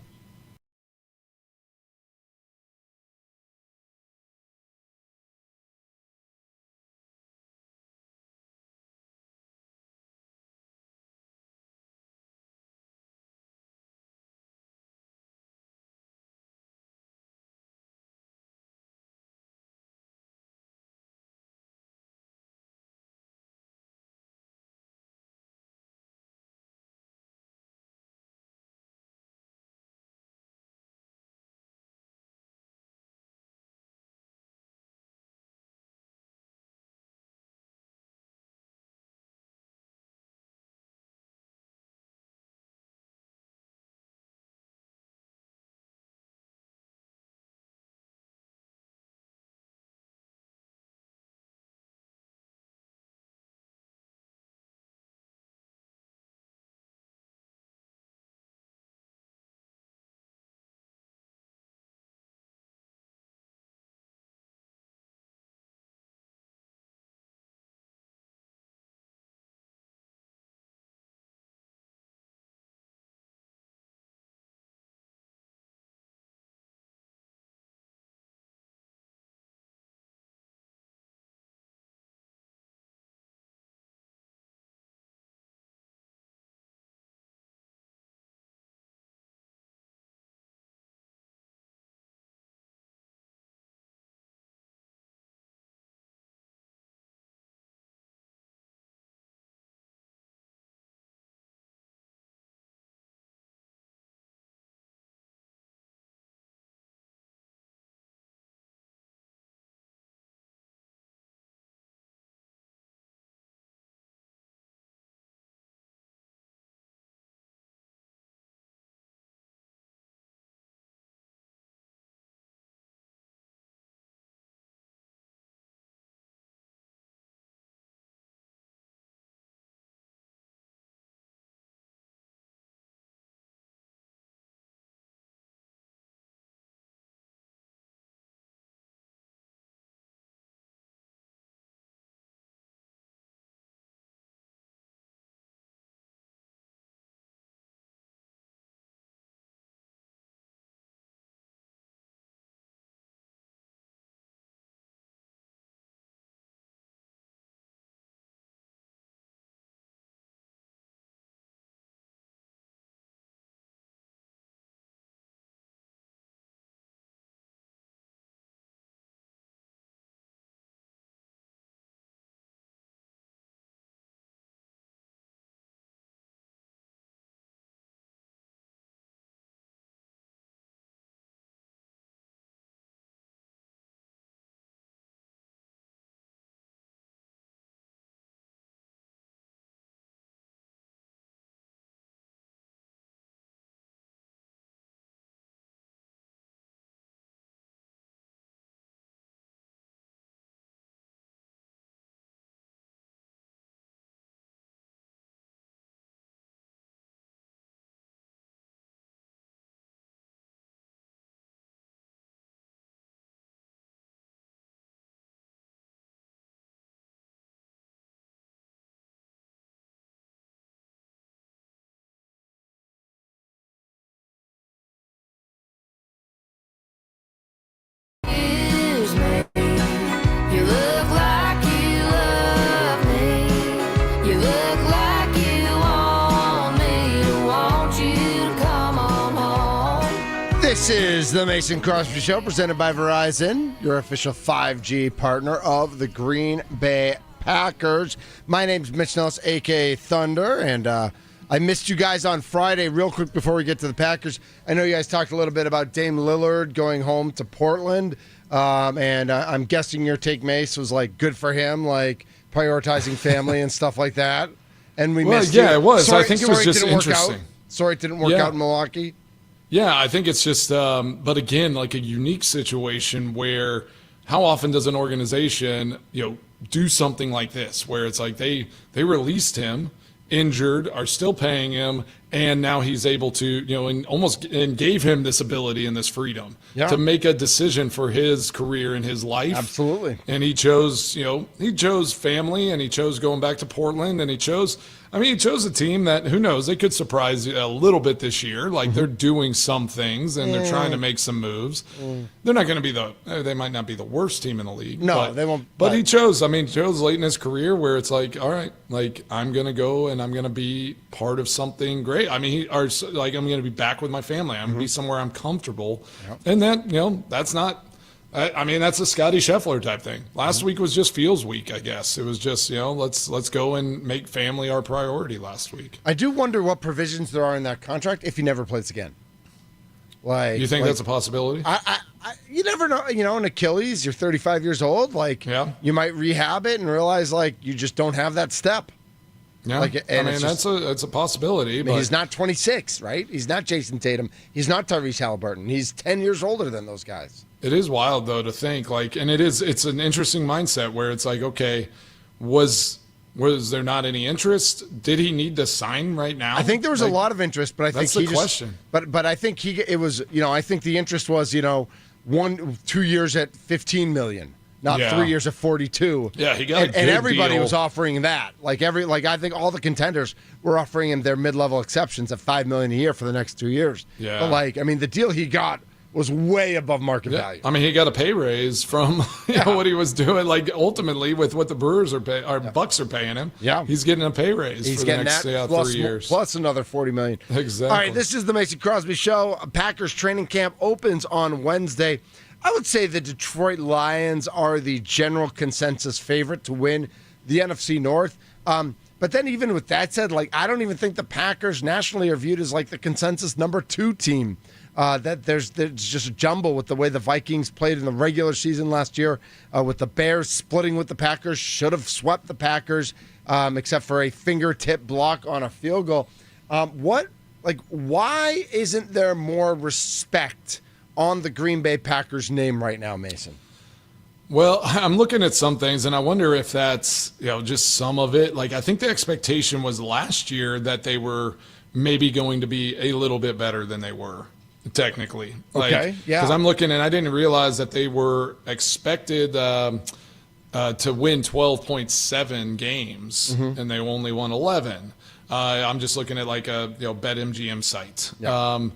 This is the Mason Crosby Show, presented by Verizon, your official 5G partner of the Green Bay Packers. My name's Mitch Nelles, a.k.a. Thunder, and I missed you guys on Friday. Real quick before we get to the Packers, I know you guys talked a little bit about Dame Lillard going home to Portland, and I'm guessing your take, Mace, was like good for him, like prioritizing family and stuff like that. And we missed yeah, you. it was. Sorry, I think it was just interesting. Sorry it didn't work out in Milwaukee. Yeah, I think it's just, but again, like a unique situation where how often does an organization, do something like this, where it's like they released him, injured, are still paying him, and now he's able to, and gave him this ability and this freedom to make a decision for his career and his life. Absolutely. And he chose family, and he chose going back to Portland, and he chose a team that, who knows, they could surprise a little bit this year. Like they're doing some things and they're trying to make some moves. They're not going to be they might not be the worst team in the league. No, they won't. But he chose late in his career where it's like, all right, like I'm going to go and I'm going to be part of something great. I'm going to be back with my family. I'm going to be somewhere I'm comfortable. Yep. And that, that's not, that's a Scotty Scheffler type thing. Last week was just feels week, I guess. It was just, let's go and make family our priority last week. I do wonder what provisions there are in that contract if he never plays again. Like, you think that's a possibility? You never know. An Achilles, you're 35 years old. You might rehab it and realize, you just don't have that step. Yeah, that's a possibility. But he's not 26, right? He's not Jason Tatum. He's not Tyrese Halliburton. He's 10 years older than those guys. It is wild, though, to think, and it's an interesting mindset where it's like, okay, was there not any interest? Did he need to sign right now? I think there was a lot of interest, but I think that's the question. But I think it was, I think the interest was, 2 years at $15 million. Not 3 years at 42. Yeah, he got a good and everybody deal. was offering that. I think all the contenders were offering him their mid-level exceptions at $5 million a year for the next 2 years. Yeah. But the deal he got was way above market value. He got a pay raise from what he was doing. Ultimately, with what the Brewers Bucks are paying him. Yeah, he's getting a pay raise for the next 3 years, plus another $40 million. Exactly. All right, this is the Mason Crosby Show. Packers training camp opens on Wednesday. I would say the Detroit Lions are the general consensus favorite to win the NFC North. But then even with that said, I don't even think the Packers nationally are viewed as the consensus number 2 team. That there's just a jumble with the way the Vikings played in the regular season last year, with the Bears splitting with the Packers, should have swept the Packers, except for a fingertip block on a field goal. Why isn't there more respect on the Green Bay Packers name right now, Mason? Well, I'm looking at some things, and I wonder if that's just some of it. I think the expectation was last year that they were maybe going to be a little bit better than they were. Technically. Okay, yeah. Because I'm looking, and I didn't realize that they were expected to win 12.7 games, and they only won 11. I'm just looking at a BetMGM site. Yeah.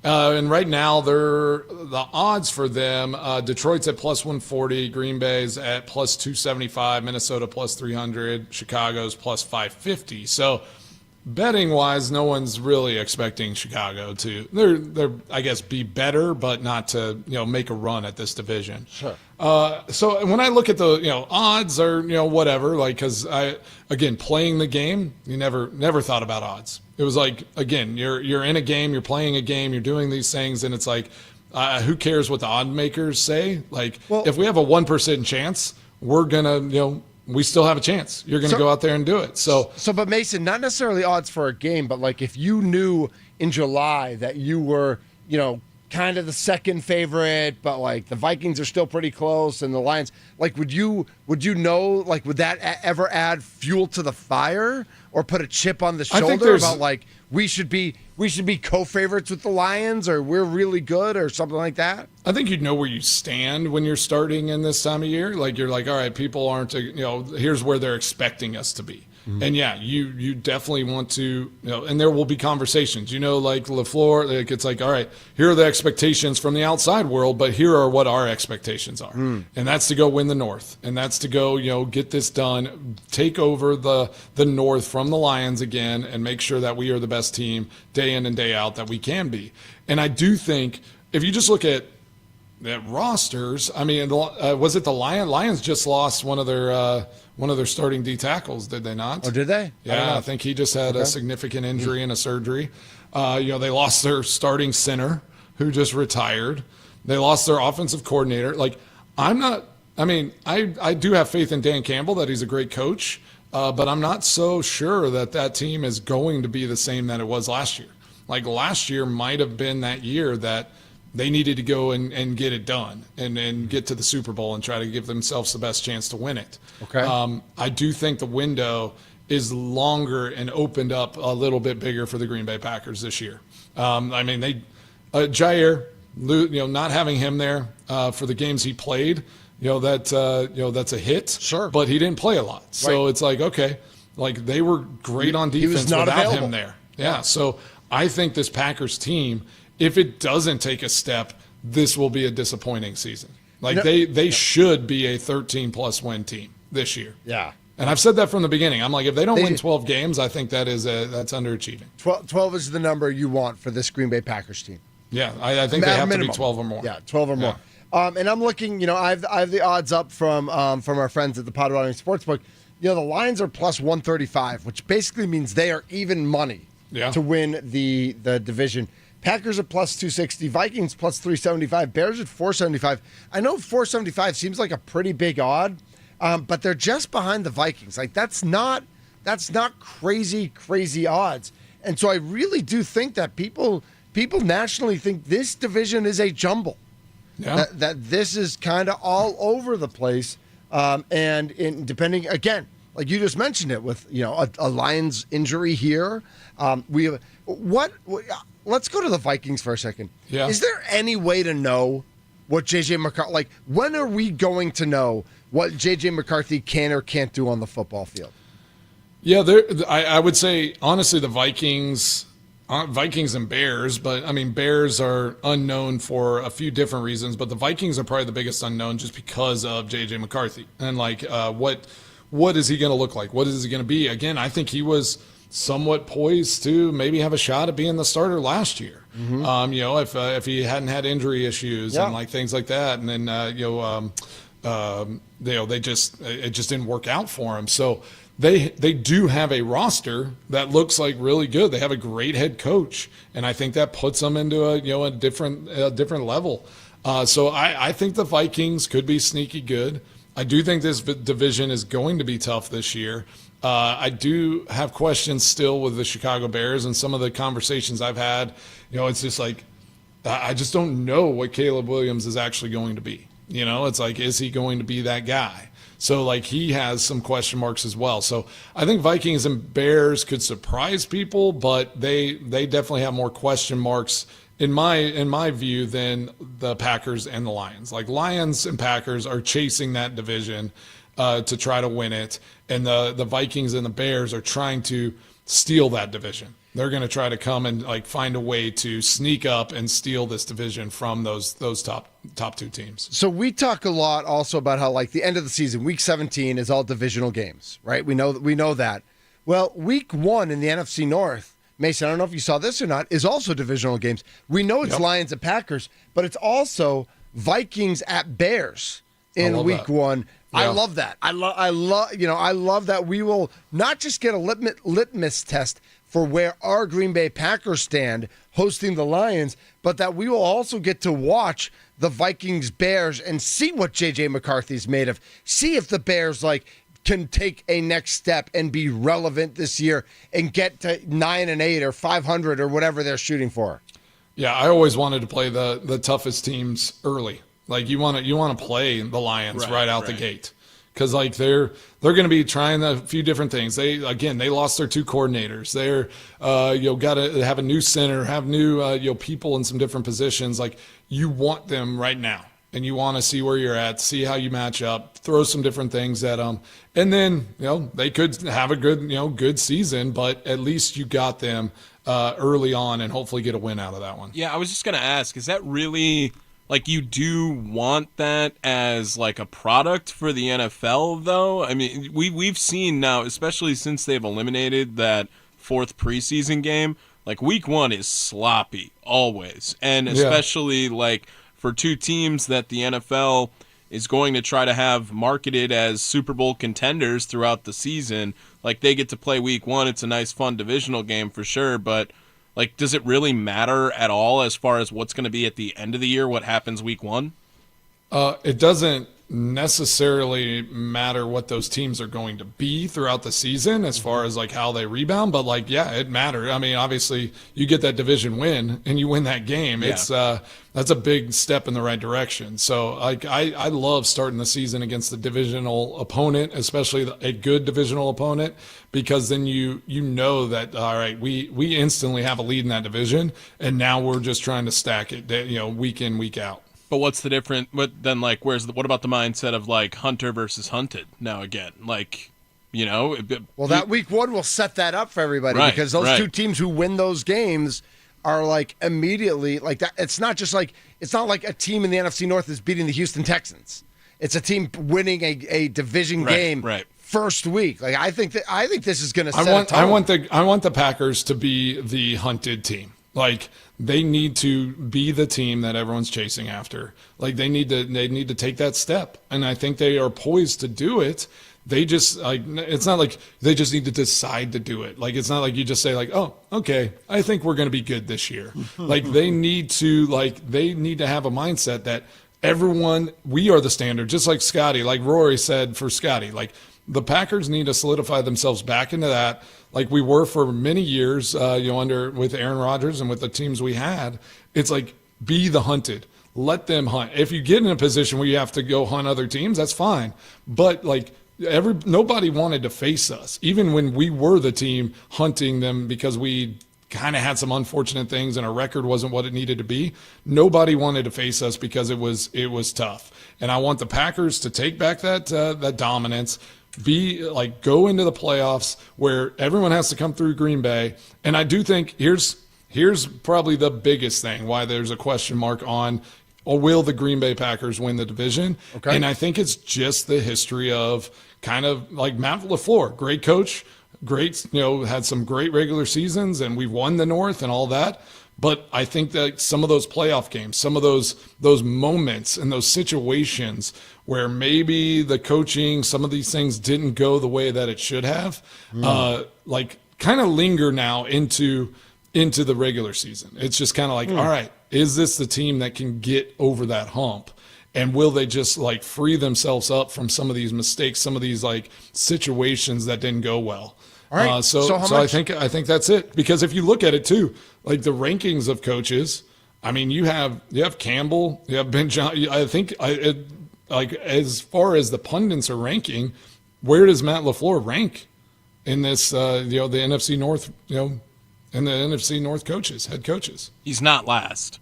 And right now, the odds for them, Detroit's at plus 140, Green Bay's at plus 275, Minnesota plus 300, Chicago's plus 550. So betting wise, no one's really expecting Chicago to they're I guess be better, but not to make a run at this division. Sure. So when I look at the odds or whatever, because again playing the game, you never thought about odds. It was again you're in a game, you're playing a game, you're doing these things, and it's who cares what the odd makers say? If we have a 1% chance, we're gonna we still have a chance. You're going to go out there and do it. So, but Mason, not necessarily odds for a game, but if you knew in July that you were, kind of the second favorite, but the Vikings are still pretty close and the Lions, would you know, would that ever add fuel to the fire or put a chip on the shoulder about we should be co-favorites with the Lions or we're really good or something like that? I think you'd know where you stand when you're starting in this time of year. You're all right, people aren't, here's where they're expecting us to be. Mm-hmm. And yeah, you definitely want to, and there will be conversations, LaFleur, it's all right, here are the expectations from the outside world, but here are what our expectations are. And that's to go win the North. And that's to go, get this done, take over the North from the Lions again and make sure that we are the best team day in and day out that we can be. And I do think if you just look at rosters, I mean, was it the Lions just lost one of their starting D tackles, did they not? Oh, did they? Yeah, I think he just had a significant injury and a surgery. They lost their starting center, who just retired. They lost their offensive coordinator. Like, I do have faith in Dan Campbell that he's a great coach, but I'm not so sure that team is going to be the same that it was last year. Like, last year might have been that year that they needed to go and get it done and get to the Super Bowl and try to give themselves the best chance to win it. Okay. I do think the window is longer and opened up a little bit bigger for the Green Bay Packers this year. Jair, not having him there for the games he played, that's a hit. Sure. But he didn't play a lot, so It's like, okay, like they were great on defense without him there. Yeah. So I think this Packers team, if it doesn't take a step, this will be a disappointing season. Like they should be a 13-plus win team this year. Yeah. And I've said that from the beginning. I'm like, if they don't win 12 games, I think that's underachieving. 12 is the number you want for this Green Bay Packers team. Yeah, I think they have to be 12 or more. Yeah, 12 or more. And I'm looking, I have the odds up from our friends at the Potawatomi Sportsbook. The Lions are plus 135, which basically means they are even money to win the division. Packers are plus 260, Vikings plus 375, Bears at 475. I know 475 seems like a pretty big odd, but they're just behind the Vikings. Like that's not crazy odds. And so I really do think that people nationally think this division is a jumble. Yeah. That this is kind of all over the place. And depending, again, like you just mentioned it with, a Lions injury here. Let's go to the Vikings for a second. Yeah. Is there any way to know what J.J. McCarthy, like when are we going to know what J.J. McCarthy can or can't do on the football field? Yeah, I would say, honestly, the Vikings and Bears, but I mean, Bears are unknown for a few different reasons, but the Vikings are probably the biggest unknown just because of J.J. McCarthy. And what is he going to look like? What is he going to be? Again, I think he was somewhat poised to maybe have a shot at being the starter last year. Mm-hmm. If he hadn't had injury issues and like things like that, and then it just didn't work out for him. So they do have a roster that looks like really good. They have a great head coach, and I think that puts them into a different level. So I think the Vikings could be sneaky good. I do think this division is going to be tough this year. I do have questions still with the Chicago Bears, and some of the conversations I've had, it's just like, I just don't know what Caleb Williams is actually going to be. It's like, is he going to be that guy? So, like, he has some question marks as well. So I think Vikings and Bears could surprise people, but they definitely have more question marks in my view than the Packers and the Lions. Like, Lions and Packers are chasing that division to try to win it, and the Vikings and the Bears are trying to steal that division. They're going to try to come and find a way to sneak up and steal this division from those top two teams. So we talk a lot also about how the end of the season, week 17 is all divisional games, right? We know that. Well, week 1 in the NFC North, Mason, I don't know if you saw this or not, is also divisional games. We know it's Lions and Packers, but it's also Vikings at Bears in week 1. Yeah. I love that. I love that we will not just get a litmus test for where our Green Bay Packers stand hosting the Lions, but that we will also get to watch the Vikings Bears and see what J.J. McCarthy's made of. See if the Bears can take a next step and be relevant this year and get to 9-8 or 500 or whatever they're shooting for. Yeah, I always wanted to play the toughest teams early. Like, you want to play the Lions right out the gate, because they're going to be trying a few different things. They lost their 2 coordinators. They're got to have a new center, have new people in some different positions. Like, you want them right now, and you want to see where you're at, see how you match up, throw some different things at them, and then they could have a good season, but at least you got them early on and hopefully get a win out of that one. Yeah, I was just going to ask, is that really? You do want that as a product for the NFL, though? I mean, we've seen now, especially since they've eliminated that 4th preseason game, like week 1 is sloppy always, and especially like for two teams that the NFL is going to try to have marketed as Super Bowl contenders throughout the season. Like, they get to play week 1. It's a nice, fun divisional game for sure, but like, does it really matter at all as far as what's going to be at the end of the year, what happens week 1? It doesn't necessarily matter what those teams are going to be throughout the season as far as like how they rebound, but like, yeah, it matters. I mean, obviously you get that division win and you win that game. Yeah. It's that's a big step in the right direction. So like, I love starting the season against the divisional opponent, especially a good divisional opponent, because then you know that, all right, we instantly have a lead in that division, and now we're just trying to stack it, week in, week out. But what's the difference? But then, like, what about the mindset of like hunter versus hunted now again? Like, well, that week 1 will set that up for everybody, because those two teams who win those games are like immediately like that. It's not like a team in the NFC North is beating the Houston Texans. It's a team winning a division game first week. Like, I think this is going to set a tone. I want the Packers to be the hunted team. Like, they need to be the team that everyone's chasing after. Like, they need to take that step, and I think they are poised to do it. They just it's not like they just need to decide to do it. Like, it's not like you just say like, oh, okay, I think we're going to be good this year. Like, they need to have a mindset that everyone, we are the standard, just like Scotty, like Rory said for Scotty. Like, the Packers need to solidify themselves back into that, like we were for many years, with Aaron Rodgers and with the teams we had. It's like, be the hunted. Let them hunt. If you get in a position where you have to go hunt other teams, that's fine. But like, nobody wanted to face us, even when we were the team hunting them, because we kind of had some unfortunate things and our record wasn't what it needed to be. Nobody wanted to face us because it was tough. And I want the Packers to take back that dominance. Go into the playoffs where everyone has to come through Green Bay. And I do think here's probably the biggest thing why there's a question mark on, will the Green Bay Packers win the division? Okay. And I think it's just the history of kind of like Matt LaFleur, great coach, had some great regular seasons, and we've won the North and all that. But I think that some of those playoff games, some of those moments and those situations where maybe the coaching, some of these things didn't go the way that it should have, kind of linger now into the regular season. It's just kind of like, all right, is this the team that can get over that hump? And will they just like free themselves up from some of these mistakes, some of these like situations that didn't go well? All right. So I think that's it. Because if you look at it too, like the rankings of coaches, I mean, you have Campbell, you have Ben Johnson. I think as far as the pundits are ranking, where does Matt LaFleur rank in this? The NFC North, and the NFC North head coaches. He's not last.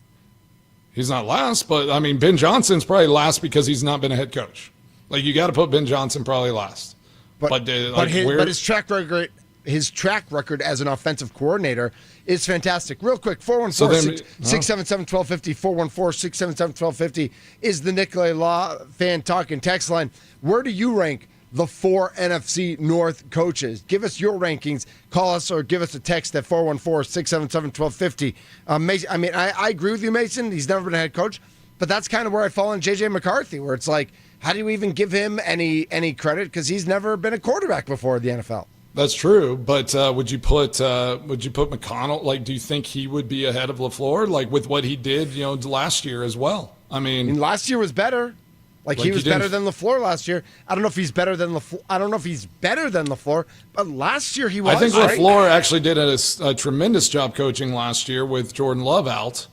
He's not last, but I mean, Ben Johnson's probably last because he's not been a head coach. Like, you got to put Ben Johnson probably last. But his track record as an offensive coordinator is fantastic. Real quick, 414-677-1250, 414-677-1250 is the Nicolay Law Fan Talk and Text line. Where do you rank the 4 NFC North coaches? Give us your rankings. Call us or give us a text at 414-677-1250. Mason, I mean, I agree with you, Mason. He's never been a head coach, but that's kind of where I fall on J.J. McCarthy, where it's like, how do you even give him any credit? Because he's never been a quarterback before the NFL. That's true, but would you put McConnell? Like, do you think he would be ahead of LaFleur, like with what he did, last year as well? I mean, last year was better. Like he was better than LaFleur last year. I don't know if he's better than LaFleur. But last year he was. I think LaFleur actually did a tremendous job coaching last year with Jordan Love out,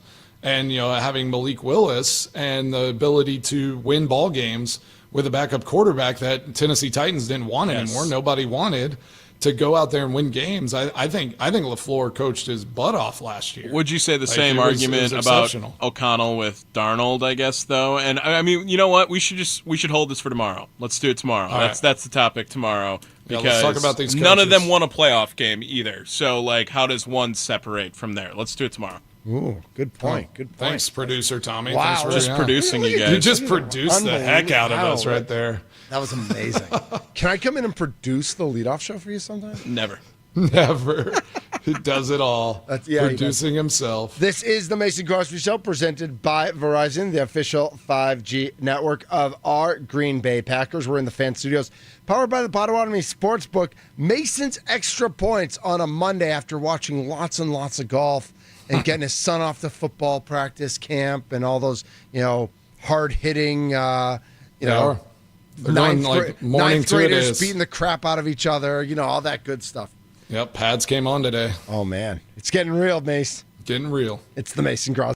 and having Malik Willis and the ability to win ball games with a backup quarterback that Tennessee Titans didn't want anymore. Nobody wanted to go out there and win games. I think LaFleur coached his butt off last year. Would you say the same argument about O'Connell with Darnold, I guess, though? And I mean, you know what? We should hold this for tomorrow. Let's do it tomorrow. That's the topic tomorrow. Because let's talk about these coaches. None of them won a playoff game either. So, like, how does one separate from there? Let's do it tomorrow. Ooh, good point. Good point. Thanks, producer Tommy. Wow. Thanks for just producing you guys. You just produced the heck out of us right there. That was amazing. Can I come in and produce the leadoff show for you sometime? Never. Who does it all. Producing himself. This is the Mason Crosby Show, presented by Verizon, the official 5G network of our Green Bay Packers. We're in the fan studios, powered by the Potawatomi Sportsbook. Mason's extra points on a Monday after watching lots and lots of golf and getting his son off to football practice camp and all those, hard-hitting, They're going like morning ninth to it graders is. beating the crap out of each other, all that good stuff. Yep, pads came on today. Oh, man. It's getting real, Mace. Getting real. It's the Mason Crosby.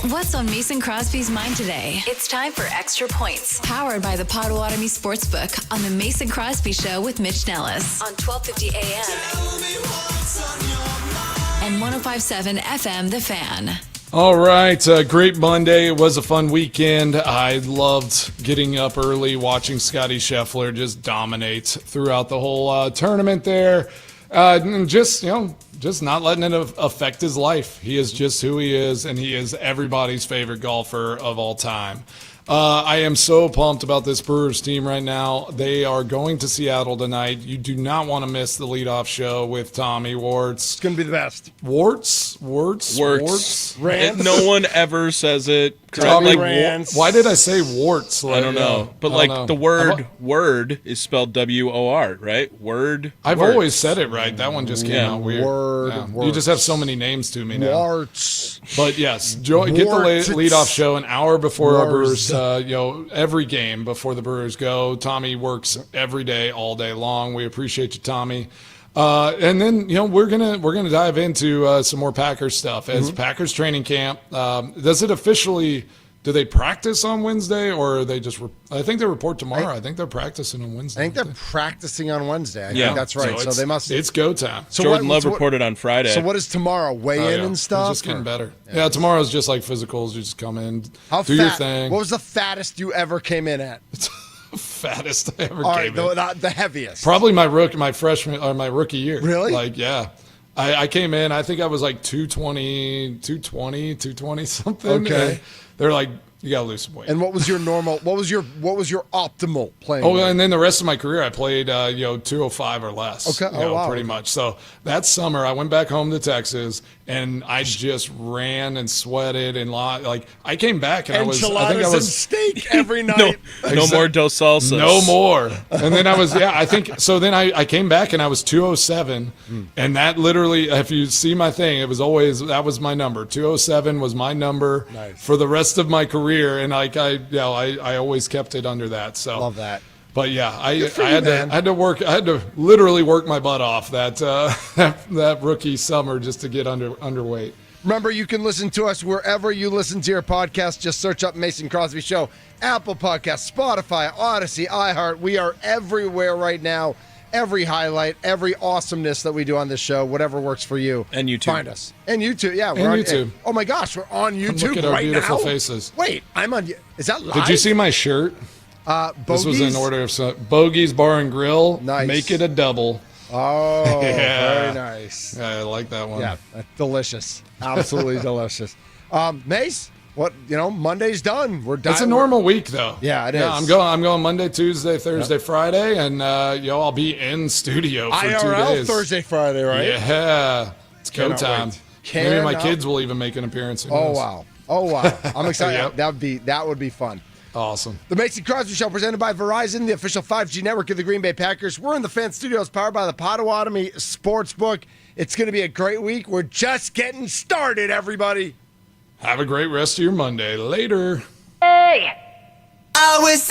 What's on Mason Crosby's mind today? It's time for Extra Points, powered by the Potawatomi Sportsbook on the Mason Crosby Show with Mitch Nelles on 1250 AM and 105.7 FM, The Fan. All right, great Monday. It was a fun weekend. I loved getting up early, watching Scotty Scheffler just dominate throughout the whole tournament there. And just not letting it affect his life. He is just who he is, and he is everybody's favorite golfer of all time. I am so pumped about this Brewers team right now. They are going to Seattle tonight. You do not want to miss the leadoff show with Tommy Warts. It's going to be the best. Warts. No one ever says it Tommy, Rance. why did I say warts? I don't know. But the word word is spelled WOR, right? Word. I've words. always said it right. That one just came out weird. Word. You just have so many names to me now. Warts. But yes, get the leadoff show an hour before our Brewers. Every game before the Brewers go. Tommy works every day, all day long. We appreciate you, Tommy. And then we're gonna dive into some more Packers stuff as Packers training camp. Does it officially? Do they practice on Wednesday, or are they just? I think they report tomorrow. I think they're practicing on Wednesday. I think they're practicing on Wednesday. I think that's right. So they must. It's go time. So Jordan Love reported on Friday. So what is tomorrow? Weigh in and stuff. It's just getting better. Yeah, tomorrow's just like physicals. You just come in, your thing. What was the fattest you ever came in at? Fattest I ever came in. The heaviest. Probably my rookie year. Really? I came in. I think I was like 220 something. Okay. They're like, you gotta lose some weight. And what was your normal? What was your optimal playing? Oh, and then the rest of my career, I played 205 or less. Okay. Pretty much. So that summer, I went back home to Texas, and I just ran and sweated and I came back and enchiladas and steak every night. No more dos salsas. No more. And then I think so. Then I came back and I was 207, and that literally, if you see my thing, it was always that was my number. 207 was my number for the rest of my career. And I always kept it under that. So love that. But yeah, I had to literally work my butt off that rookie summer just to get underweight. Remember, you can listen to us wherever you listen to your podcast. Just search up Mason Crosby Show, Apple Podcasts, Spotify, Odyssey, iHeart. We are everywhere right now. Every highlight, every awesomeness that we do on this show, whatever works for you. And YouTube. Find us. And YouTube. Yeah, we're on YouTube. Oh my gosh, we're on YouTube look at our right beautiful now. faces. Wait, I'm on. Is that live? Did you see my shirt? Bogies? This was in order of Bogies Bar and Grill. Nice. Make it a double. Oh, yeah. Very nice. Yeah, I like that one. Yeah, delicious. Absolutely delicious. Mace, Monday's done. We're done. It's a normal week, though. Yeah, it is. I'm going Monday, Tuesday, Thursday, Friday, and I'll be in studio for IRL 2 days. Thursday, Friday, right? Yeah, it's go time. Maybe my Cannot. kids will even make an appearance. Oh wow! I'm excited. Yep. That would be fun. Awesome. The Mason Crosby Show presented by Verizon, the official 5G network of the Green Bay Packers. We're in the Fan Studios powered by the Potawatomi Sportsbook. It's going to be a great week. We're just getting started, everybody. Have a great rest of your Monday. Later. Hey! I was